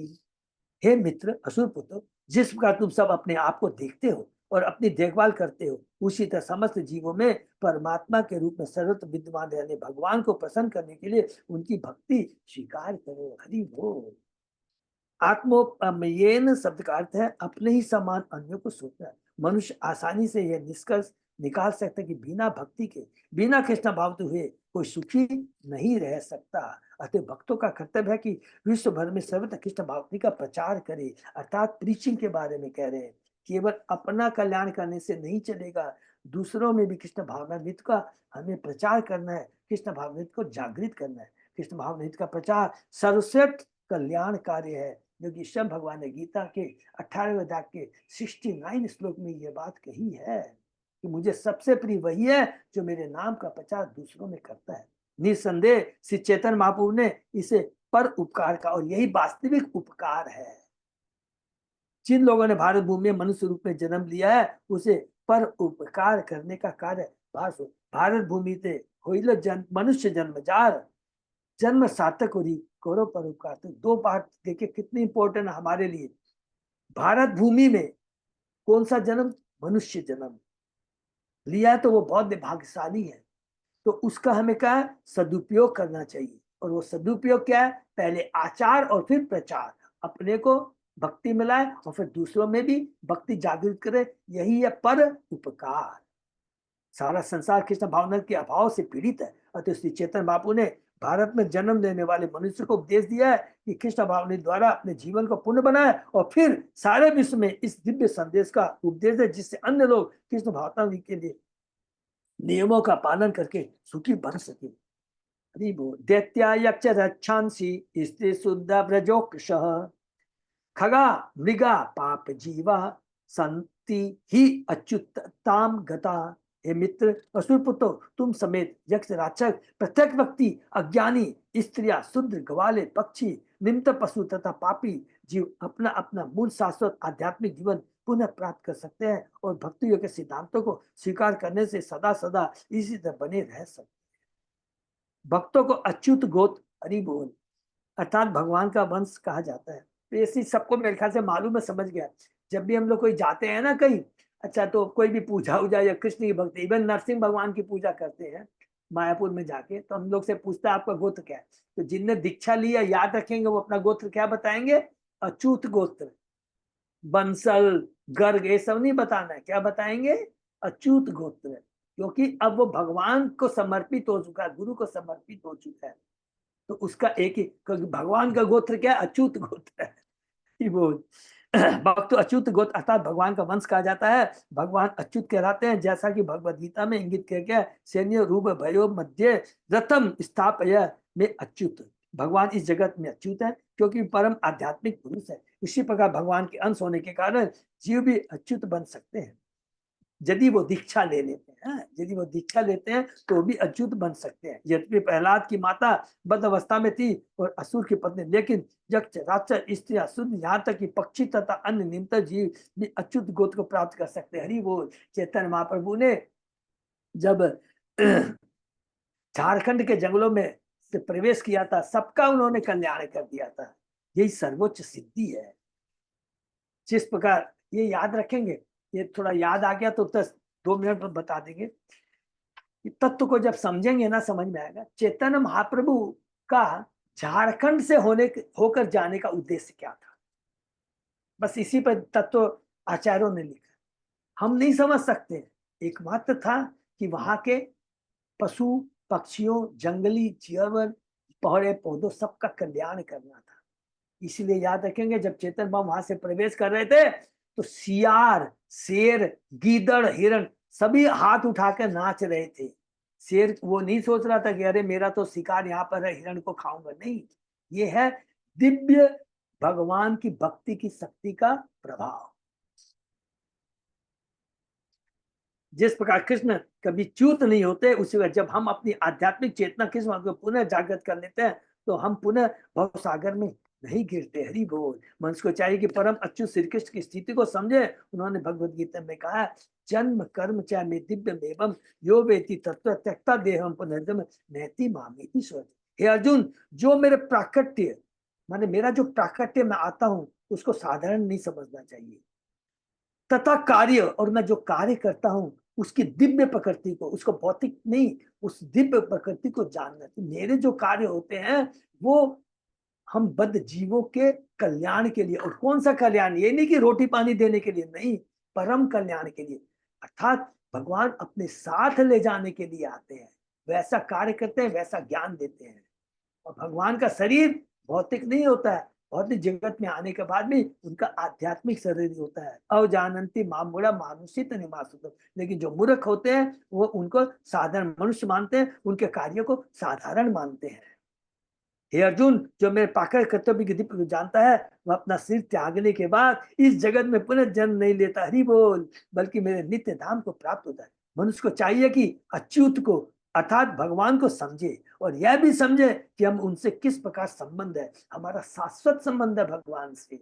हे मित्र असुर पुत्र, जिस प्रकार तुम सब अपने आप को देखते हो और अपनी देखभाल करते हो, उसी तरह समस्त जीवों में परमात्मा के रूप में सर्वत्र विद्यमान रहने भगवान को प्रसन्न करने के लिए उनकी भक्ति स्वीकार करो। हरि बोल। आत्मोपमेयेन शब्द का अर्थ है अपने ही समान अन्यों को सोचना। मनुष्य आसानी से यह निष्कर्ष निकाल सकता है कि बिना भक्ति के, बिना कृष्ण भाव हुए कोई सुखी नहीं रह सकता। अतः भक्तों का कर्तव्य है कि विश्व भर में सर्वत्र कृष्ण भावनी का प्रचार करे, अर्थात प्रीचिंग के बारे में कह रहे हैं। केवल अपना कल्याण करने से नहीं चलेगा, दूसरों में भी कृष्ण भावनामृत का हमें प्रचार करना है, कृष्ण भावनामृत को जागृत करना है। कृष्ण भावनामृत का प्रचार सर्वश्रेष्ठ कल्याण कार्य है, जो कि स्वयं भगवान ने गीता के 18वें अध्याय के 69 श्लोक में यह बात कही है कि मुझे सबसे प्रिय वही है जो मेरे नाम का प्रचार दूसरों में करता है। निसंदेह श्री चैतन्य महाप्रभु ने इसे पर उपकार का, और यही वास्तविक उपकार है। जिन लोगों ने भारत भूमि में मनुष्य रूप में जन्म लिया है उसे पर उपकार करने का कार्य भारत भूमि से होइल मनुष्य जन्मजार जन्म सार्थक हो रही कौरव पर उपकार। तो दो बात देखिए कितनी इंपॉर्टेंट है हमारे लिए। भारत भूमि में कौन सा जन्म? मनुष्य जन्म लिया है, तो वो बहुत भाग्यशाली है। तो उसका हमें क्या है? सदुपयोग करना चाहिए। और वो सदुपयोग क्या है? पहले आचार और फिर प्रचार, अपने को भक्ति में लाए और फिर दूसरों में भी भक्ति जागृत करे। यही है पर उपकार। सारा संसार कृष्ण भावना के अभाव से पीड़ित है, अतः श्री चैतन्य बापू ने भारत में जन्म लेने वाले मनुष्य को उपदेश दिया है कि कृष्ण भावना द्वारा अपने जीवन को पुण्य बनाए और फिर सारे विश्व में इस दिव्य संदेश का उपदेश है, जिससे अन्य लोग कृष्ण भावना के लिए नियमों का पालन करके सुखी बन सके। हरि बोल। दैत्या यक्ष रक्षांसी स्त्री शुद्ध व्रजोक्षः खगा मृगा पाप जीवा संति ही अच्युतताम गता। हे मित्र असुर पुत्रो, तुम समेत यक्ष राक्षस प्रत्येक व्यक्ति अज्ञानी स्त्रियां शूद्र ग्वाले पक्षी निम्न पशु तथा पापी जीव अपना अपना मूल शाश्वत आध्यात्मिक जीवन पुनः प्राप्त कर सकते हैं और भक्ति योग के सिद्धांतों को स्वीकार करने से सदा सदा इसी तरह बने रह सकते हैं। भक्तों को अच्युत गोत्र हरि बोल अर्थात भगवान का वंश कहा जाता है। तो ये चीज सबको मेरे ख्याल से मालूम है, समझ गया। जब भी हम लोग कोई जाते हैं ना कहीं, अच्छा तो कोई भी पूजा उजा या कृष्ण की भक्ति, इवन नरसिंह भगवान की पूजा करते हैं मायापुर में जाके, तो हम लोग से पूछता है आपका गोत्र क्या है। तो जिनने दीक्षा लिया याद रखेंगे वो अपना गोत्र क्या बताएंगे, अच्युत गोत्र। बंसल गर्ग ये सब नहीं बताना है, क्या बताएंगे, अच्युत गोत्र। क्योंकि अब वो भगवान को समर्पित हो चुका है, गुरु को समर्पित हो चुका है, तो उसका एक ही, क्योंकि भगवान का गोत्र क्या है, अच्युत गोत्र है। वो भक्त अच्युत गोत्र अर्थात भगवान का वंश कहा जाता है। भगवान अच्युत कहलाते हैं, जैसा कि भगवद गीता में इंगित किया गया, सैन्य रूप भयो मध्य रथम स्थापय में अच्युत। भगवान इस जगत में अच्युत है क्योंकि परम आध्यात्मिक पुरुष है। इसी प्रकार भगवान के अंश होने के कारण जीव भी अच्युत बन सकते हैं यदि वो दीक्षा ले लेते हैं। यदि वो दीक्षा लेते हैं तो भी अच्युत बन सकते हैं। यद्यपि प्रहलाद की माता बद्ध अवस्था में थी और असुर की पत्नी, लेकिन यक्ष राक्षस स्त्री शुद्ध यहाँ तक कि पक्षी तथा अन्य निम्न जीव भी अच्युत गोत्र को प्राप्त कर सकते हैं। हरि बोल। चैतन्य महाप्रभु ने जब झारखंड के जंगलों में से प्रवेश किया था, सबका उन्होंने कल्याण कर दिया था। यही सर्वोच्च सिद्धि है। जिस प्रकार ये याद रखेंगे, ये थोड़ा याद आ गया तो 2 मिनट में बता देंगे। तत्व को जब समझेंगे ना समझ में आएगा। चैतन्य महाप्रभु का झारखंड से होकर जाने का उद्देश्य क्या था, बस इसी पर तत्व आचार्यों ने लिखा। हम नहीं समझ सकते। एकमात्र था कि वहां के पशु पक्षियों जंगली जीवन पौधे पौधों सबका कल्याण करना था। इसीलिए याद रखेंगे, जब चेतन बाबा वहां से प्रवेश कर रहे थे तो सियार शेर गीदड़ हिरण सभी हाथ उठाकर नाच रहे थे। शेर वो नहीं सोच रहा था कि अरे मेरा तो शिकार यहाँ पर है, हिरण को खाऊंगा, नहीं। ये है दिव्य भगवान की भक्ति की शक्ति का प्रभाव। जिस प्रकार कृष्ण कभी च्युत नहीं होते, उसी वजह जब हम अपनी आध्यात्मिक चेतना कृष्ण को पुनः जागृत कर लेते हैं तो हम पुनः भव सागर में नहीं गिरते। हरि बोल। मनुष्य को चाहिए कि परम अच्युत श्री कृष्ण की स्थिति को समझे। उन्होंने भगवद गीता में कहा, जन्म कर्म चाहे में दिव्य एवं यो वेति तत्व त्यक्ता देहम पुनर्जन्म नैति मामेति स्वज। हे अर्जुन, जो मेरे प्राकट्य माने मेरा जो प्राकट्य में आता हूं उसको साधारण नहीं समझना चाहिए, तथा कार्य और मैं जो कार्य करता हूं उसकी दिव्य प्रकृति को, उसको भौतिक नहीं, उस दिव्य प्रकृति को जानना। तो मेरे जो कार्य होते हैं वो हम बद्ध जीवों के कल्याण के लिए। और कौन सा कल्याण, ये नहीं कि रोटी पानी देने के लिए, नहीं, परम कल्याण के लिए। अर्थात भगवान अपने साथ ले जाने के लिए आते हैं, वैसा कार्य करते हैं, वैसा ज्ञान देते हैं। और भगवान का शरीर भौतिक नहीं होता है, भौतिक जगत में आने के बाद भी उनका आध्यात्मिक शरीर होता है। अवजानंती मामुड़ा मानुषित निवासुत। लेकिन जो मूर्ख होते हैं वो उनको साधारण मनुष्य मानते हैं, उनके कार्यों को साधारण मानते हैं। हे अर्जुन, जो मेरे पाकर कर्तव्य की दीप जानता है वह अपना सिर त्यागने के बाद इस जगत में पुनः जन्म नहीं लेता, हरि बोल, बल्कि मेरे नित्य धाम को प्राप्त होता है। मनुष्य को चाहिए कि अच्युत को अर्थात भगवान को समझे और यह भी समझे कि हम उनसे किस प्रकार संबंध है। हमारा शाश्वत संबंध है भगवान से,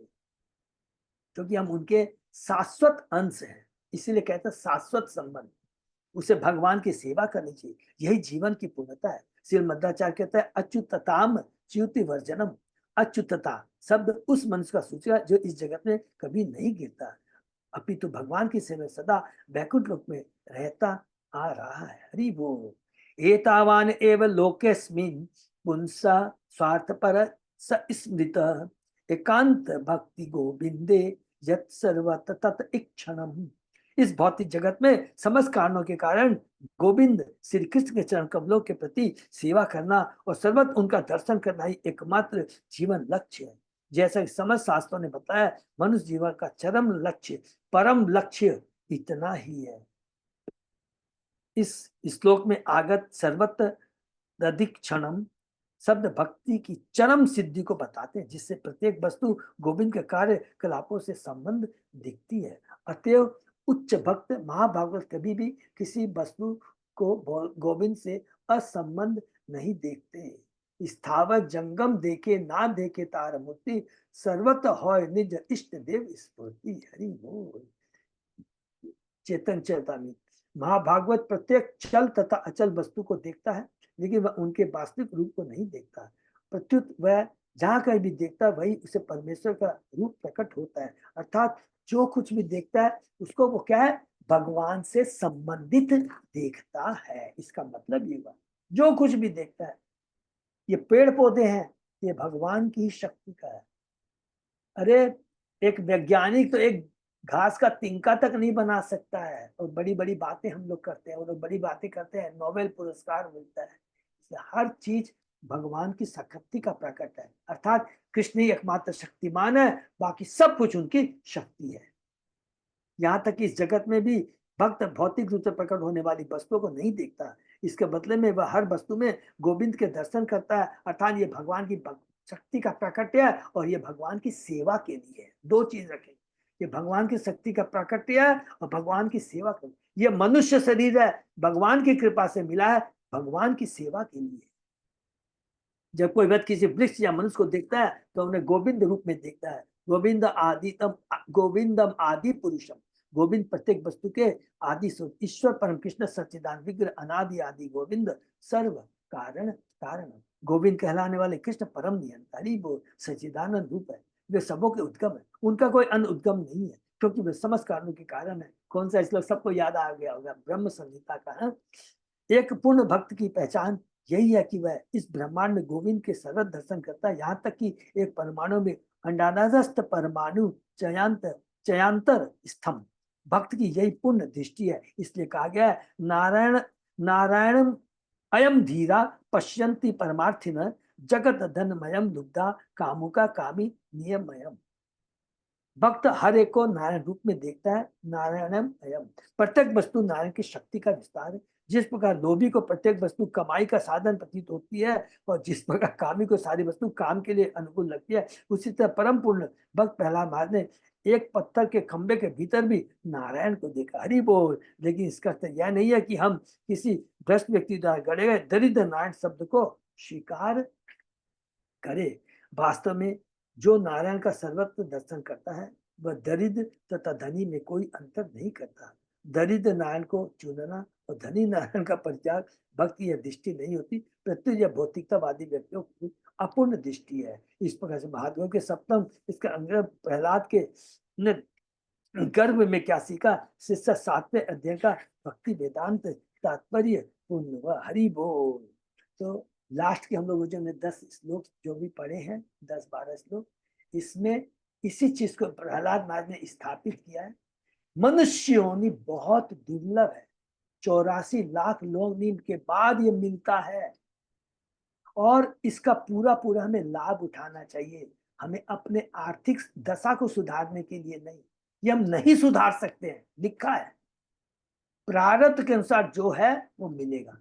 क्योंकि हम उनके शाश्वत अंश हैं। इसीलिए कहते हैं शाश्वत संबंध। उसे भगवान की सेवा करनी चाहिए, यही जीवन की पूर्णता है। श्री मध्वाचार्य कहते हैं, अच्युतताम च्युति वर्जनम। अच्युतता शब्द उस मनुष्य का सूचना जो इस जगत में कभी नहीं गिरता, अपितु भगवान की सेवा सदा वैकुंठ लोक में रहता आ रहा है। हरि बोल। एतावान एव लोकेस्मिन् पुंसा स्वार्थपर स स्मृत एकांत भक्ति गोविंदे यत् सर्वत तत् इक्षणम। इस भौतिक जगत में समस्त कारणों के कारण गोविंद श्री कृष्ण के चरण कमलों के प्रति सेवा करना और सर्वत्र उनका दर्शन करना ही एकमात्र जीवन लक्ष्य है। जैसा कि समस्त शास्त्रों ने बताया, मनुष्य जीवन का चरम लक्ष्य, परम लक्ष्य इतना ही है। इस श्लोक में आगत सर्वत्र अधिक क्षणम शब्द भक्ति की चरम सिद्धि को बताते हैं, जिससे प्रत्येक वस्तु गोविंद के कार्यकलापों से संबंध दिखती है। अतएव उच्च भक्त महाभागवत कभी भी किसी वस्तु को गोविंद से असंबंध नहीं देखते। स्थावर जंगम देखे ना देखे तार मूर्ति, सर्वत्र होय निज इष्ट देव स्फूर्ति। हरि बोल। चेतन चेतावनी। महाभागवत प्रत्येक चल तथा अचल वस्तु को देखता है, लेकिन वह उनके वास्तविक रूप को नहीं देखता। प्रत्युत वह जहां कहीं भी देखता है वही उसे परमेश्वर का रूप प्रकट होता है। अर्थात जो कुछ भी देखता है उसको वो क्या है, भगवान से संबंधित देखता है। इसका मतलब ये हुआ, जो कुछ भी देखता है, ये पेड़ पौधे हैं, ये भगवान की शक्ति का है। अरे एक वैज्ञानिक तो एक घास का तिनका तक नहीं बना सकता है, और बड़ी बड़ी बातें हम लोग करते हैं, वो लोग बड़ी बातें करते हैं, नोबेल पुरस्कार मिलता है। हर चीज भगवान की शक्ति का प्रकट है। अर्थात कृष्ण ही एकमात्र शक्तिमान है, बाकी सब कुछ उनकी शक्ति है। यहाँ तक कि इस जगत में भी भक्त भौतिक रूप से प्रकट होने वाली वस्तुओं को नहीं देखता, इसके बदले में वह हर वस्तु में गोविंद के दर्शन करता है। अर्थात ये भगवान की शक्ति का प्रकट्य है और ये भगवान की सेवा के लिए है। दो चीज रखें, ये भगवान की शक्ति का प्रकट्य है और भगवान की सेवा के लिए। ये मनुष्य शरीर है, भगवान की कृपा से मिला है, भगवान की सेवा के लिए। जब कोई व्यक्ति किसी वृक्ष या मनुष्य को देखता है तो उन्हें गोविंद रूप में देखता है। गोविंदम आदि पुरुषम। गोविंद प्रत्येक वस्तु के आदि स्वरूप, ईश्वर परम कृष्ण सच्चिदानंद विग्रह अनादि आदि गोविंद सर्व कारण कारण। गोविंद कहलाने वाले कृष्ण परम नियंत्री वो सच्चिदानंद रूप है, वे सबों के उद्गम है, उनका कोई अन्य उद्गम नहीं है, क्योंकि वे समस्त कारणों के कारण है। कौन सा श्लोक सबको याद आ गया होगा, ब्रह्म संहिता का है। एक पूर्ण भक्त की पहचान यही है कि वह इस ब्रह्मांड में गोविंद के सर्वत्र दर्शन करता है, यहाँ तक कि एक परमाणु में अंडानादस्त परमाणु चयांतर स्तंभ। भक्त की यही पूर्ण दृष्टि है। इसलिए कहा गया है, नारायण नारायण अयम धीरा पश्यन्ति परमार्थिन जगत धनमयम लुब्धा कामुका कामी नियमयम। भक्त हर एक को नारायण रूप में देखता है। नारायणम अयम, प्रत्येक वस्तु नारायण की शक्ति का विस्तार है। जिस प्रकार लोभी को प्रत्येक वस्तु कमाई का साधन प्रतीत होती है और जिस प्रकार कामी को सारी वस्तु काम के लिए अनुकूल लगती है, उसी तरह परम पूर्ण भक्त प्रहलाद महाराज ने एक पत्थर के खंबे के भीतर भी नारायण को देखा। हरि बोल। लेकिन इसका अर्थ यह नहीं है कि हम किसी भ्रष्ट व्यक्ति द्वारा गढ़े गए दरिद्र नारायण शब्द को स्वीकार करें। वास्तव में जो नारायण का सर्वत्र दर्शन करता है वह दरिद्र तथा धनी में कोई अंतर नहीं करता। दरिद्र नारायण को चुनना और धनी नारायण का परित्याग भक्त की यह दृष्टि नहीं होती, प्रत्युत यह भौतिकतावादी व्यक्तियों की अपूर्ण दृष्टि है। इस प्रकार से महादेव के सप्तम इसका अंग्रेज प्रहलाद के ने गर्भ में क्या सीखा, शिष्य 7वें अध्याय का भक्ति वेदांत तात्पर्य पूर्ण हुआ। हरि बोल। तो लास्ट के हम लोग जो ने 10 श्लोक जो भी पढ़े हैं, 10-12 श्लोक, इसमें इसी चीज को प्रहलाद महाराज ने स्थापित किया है। मनुष्य योनि बहुत दुर्लभ है, 84 लाख योनि के बाद ये मिलता है, और इसका पूरा पूरा हमें लाभ उठाना चाहिए। हमें अपने आर्थिक दशा को सुधारने के लिए नहीं, ये हम नहीं सुधार सकते हैं, लिखा है प्रारब्ध के अनुसार जो है वो मिलेगा।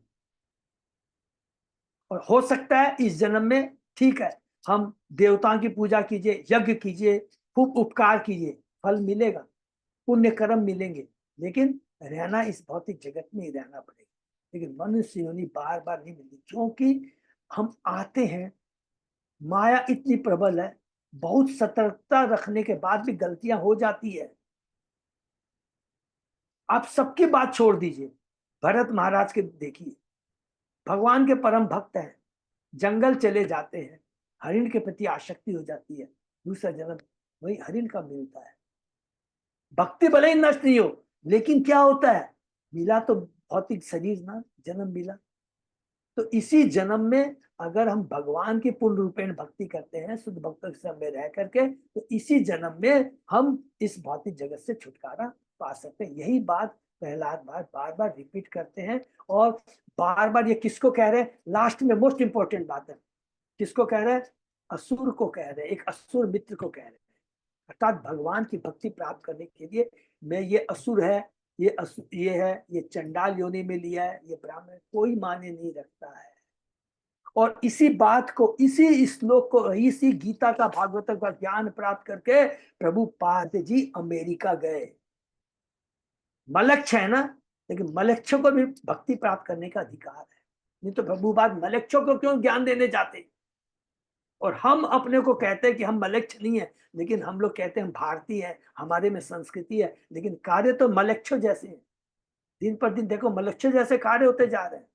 और हो सकता है इस जन्म में, ठीक है, हम देवताओं की पूजा कीजिए, यज्ञ कीजिए, खूब उपकार कीजिए, फल मिलेगा, पुण्य कर्म मिलेंगे, लेकिन रहना इस भौतिक जगत में ही रहना पड़ेगा। लेकिन मनुष्य योनि बार बार नहीं मिलती, क्योंकि हम आते हैं, माया इतनी प्रबल है, बहुत सतर्कता रखने के बाद भी गलतियां हो जाती है। आप सबकी बात छोड़ दीजिए, भरत महाराज के देखिए, भगवान के परम भक्त हैं, जंगल चले जाते हैं, हरिण के प्रति आसक्ति हो जाती है, दूसरा जन्म वही हरिण का मिलता है। भक्ति भले ही नष्ट नहीं हो, लेकिन क्या होता है, मिला तो भौतिक शरीर ना, जन्म मिला। तो इसी जन्म में अगर हम भगवान की पूर्ण रूपेण भक्ति करते हैं, शुद्ध भक्तों के संग में रह करके, तो इसी जन्म में हम इस भौतिक जगत से छुटकारा पा सकते हैं। यही बात प्रहलाद बार बार रिपीट करते हैं, और बार बार ये किसको कह रहे हैं, लास्ट में मोस्ट इंपॉर्टेंट बात है, किसको कह रहे हैं, असुर को कह रहे हैं, एक असुर मित्र को कह रहे हैं। अर्थात भगवान की भक्ति प्राप्त करने के लिए मैं, ये असुर है, ये है, ये चंडाल योनि में लिया है, ये ब्राह्मण, कोई माने नहीं रखता है। और इसी बात को, इसी श्लोक को, इसी गीता का, भागवत का ज्ञान प्राप्त करके प्रभुपाद जी अमेरिका गए। मलक्ष है ना, लेकिन मलक्षों को भी भक्ति प्राप्त करने का अधिकार है, नहीं तो प्रभुपाद मलक्षों को क्यों ज्ञान देने जाते। और हम अपने को कहते हैं कि हम मलक्ष नहीं है, लेकिन हम लोग कहते हैं हम भारतीय है, हमारे में संस्कृति है, लेकिन कार्य तो मलक्षों जैसे हैं। दिन पर दिन देखो मलक्षों जैसे कार्य होते जा रहे हैं।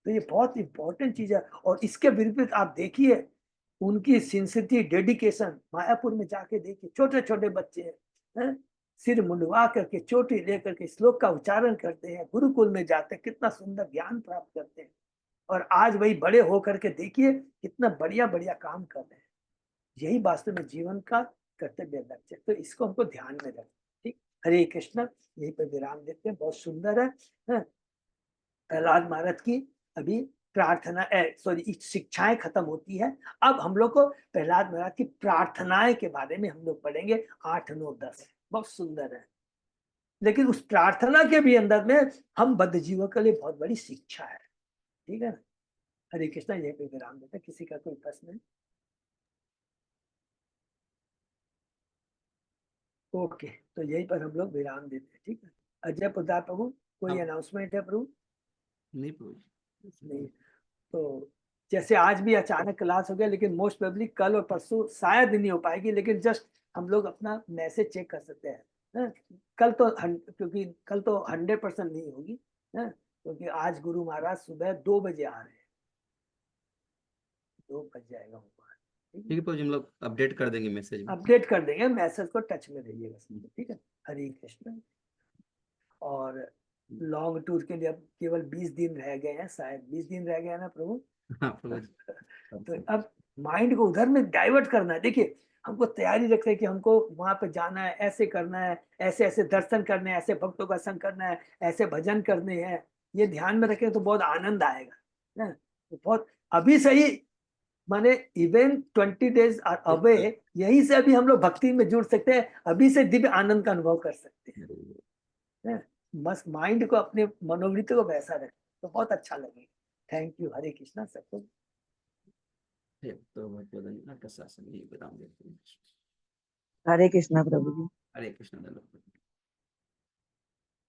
तो ये बहुत इंपॉर्टेंट चीज है। और इसके विपरीत आप देखिए उनकी सिंसियरिटी, डेडिकेशन, मायापुर में जाके देखिए, छोटे छोटे बच्चे हैं, सिर मुंडवा करके, चोटी लेकर के श्लोक का उच्चारण करते हैं, गुरुकुल में जाते हैं, कितना सुंदर ज्ञान प्राप्त करते हैं। और आज वही बड़े होकर के देखिए कितना बढ़िया बढ़िया काम कर रहे हैं। यही वास्तव में जीवन का कर्तव्य लक्ष्य, तो इसको हमको ध्यान में रखें। ठीक, हरे कृष्ण। यहीं पर विराम देते हैं, बहुत सुंदर है। प्रहलाद महाराज की अभी प्रार्थना, सॉरी, शिक्षाएं खत्म होती है। अब हम लोग को प्रहलाद महाराज की प्रार्थनाएं के बारे में हम लोग पढ़ेंगे, 8, 9, 10। बहुत सुंदर है, लेकिन उस प्रार्थना के भी अंदर में हम बद्ध जीवों के लिए बहुत बड़ी शिक्षा है। ठीक है ना, हरे कृष्णा। यहीं पे विराम देते हैं, किसी का कोई प्रश्न है? ओके, तो यहीं पर हम लोग विराम देते हैं। ठीक है, अजय प्रताप प्रभु, कोई अनाउंसमेंट है प्रभु? नहीं प्रभु नहीं। तो जैसे आज भी अचानक क्लास हो गया, लेकिन मोस्ट प्रोबेबली कल और परसों शायद नहीं हो पाएगी, लेकिन जस्ट हम लोग अपना मैसेज चेक कर सकते हैं। कल तो क्योंकि कल तो 100% नहीं होगी, क्योंकि आज गुरु महाराज सुबह 2 बजे आ रहे हैं, 2 बज जाएगा होगा। ठीक है प्रभु, हम लोग अपडेट कर देंगे मैसेज में। अपडेट कर देंगे, मैसेज को टच में रहिएगा। ठीक है, हरे कृष्ण। और लॉन्ग टूर के लिए अब केवल 20 दिन रह गए हैं, शायद 20 दिन रह गए हैं ना प्रभु? हाँ प्रभु। तो अब माइंड को उधर में डाइवर्ट करना है। देखिए हमको तैयारी रखते हैं कि हमको वहां पे जाना है, ऐसे करना है, ऐसे ऐसे दर्शन करने हैं, ऐसे भक्तों का संग करना है, ऐसे भजन करने हैं। ये ध्यान में रखें तो बहुत आनंद आएगा ना। तो बहुत अभी से ही, माने इवन 20 days अवे, यही से अभी हम लोग भक्ति में जुड़ सकते हैं, अभी से दिव्य आनंद का अनुभव कर सकते हैं। बस माइंड को, अपने मनोवृत्ति को वैसा रखें तो बहुत अच्छा लगेगा। थैंक यू, हरे कृष्णा सबको। तो बहुत धन्यवाद, आपका शासन विराम देते हैं। हरे कृष्णा प्रभु जी। हरे कृष्ण।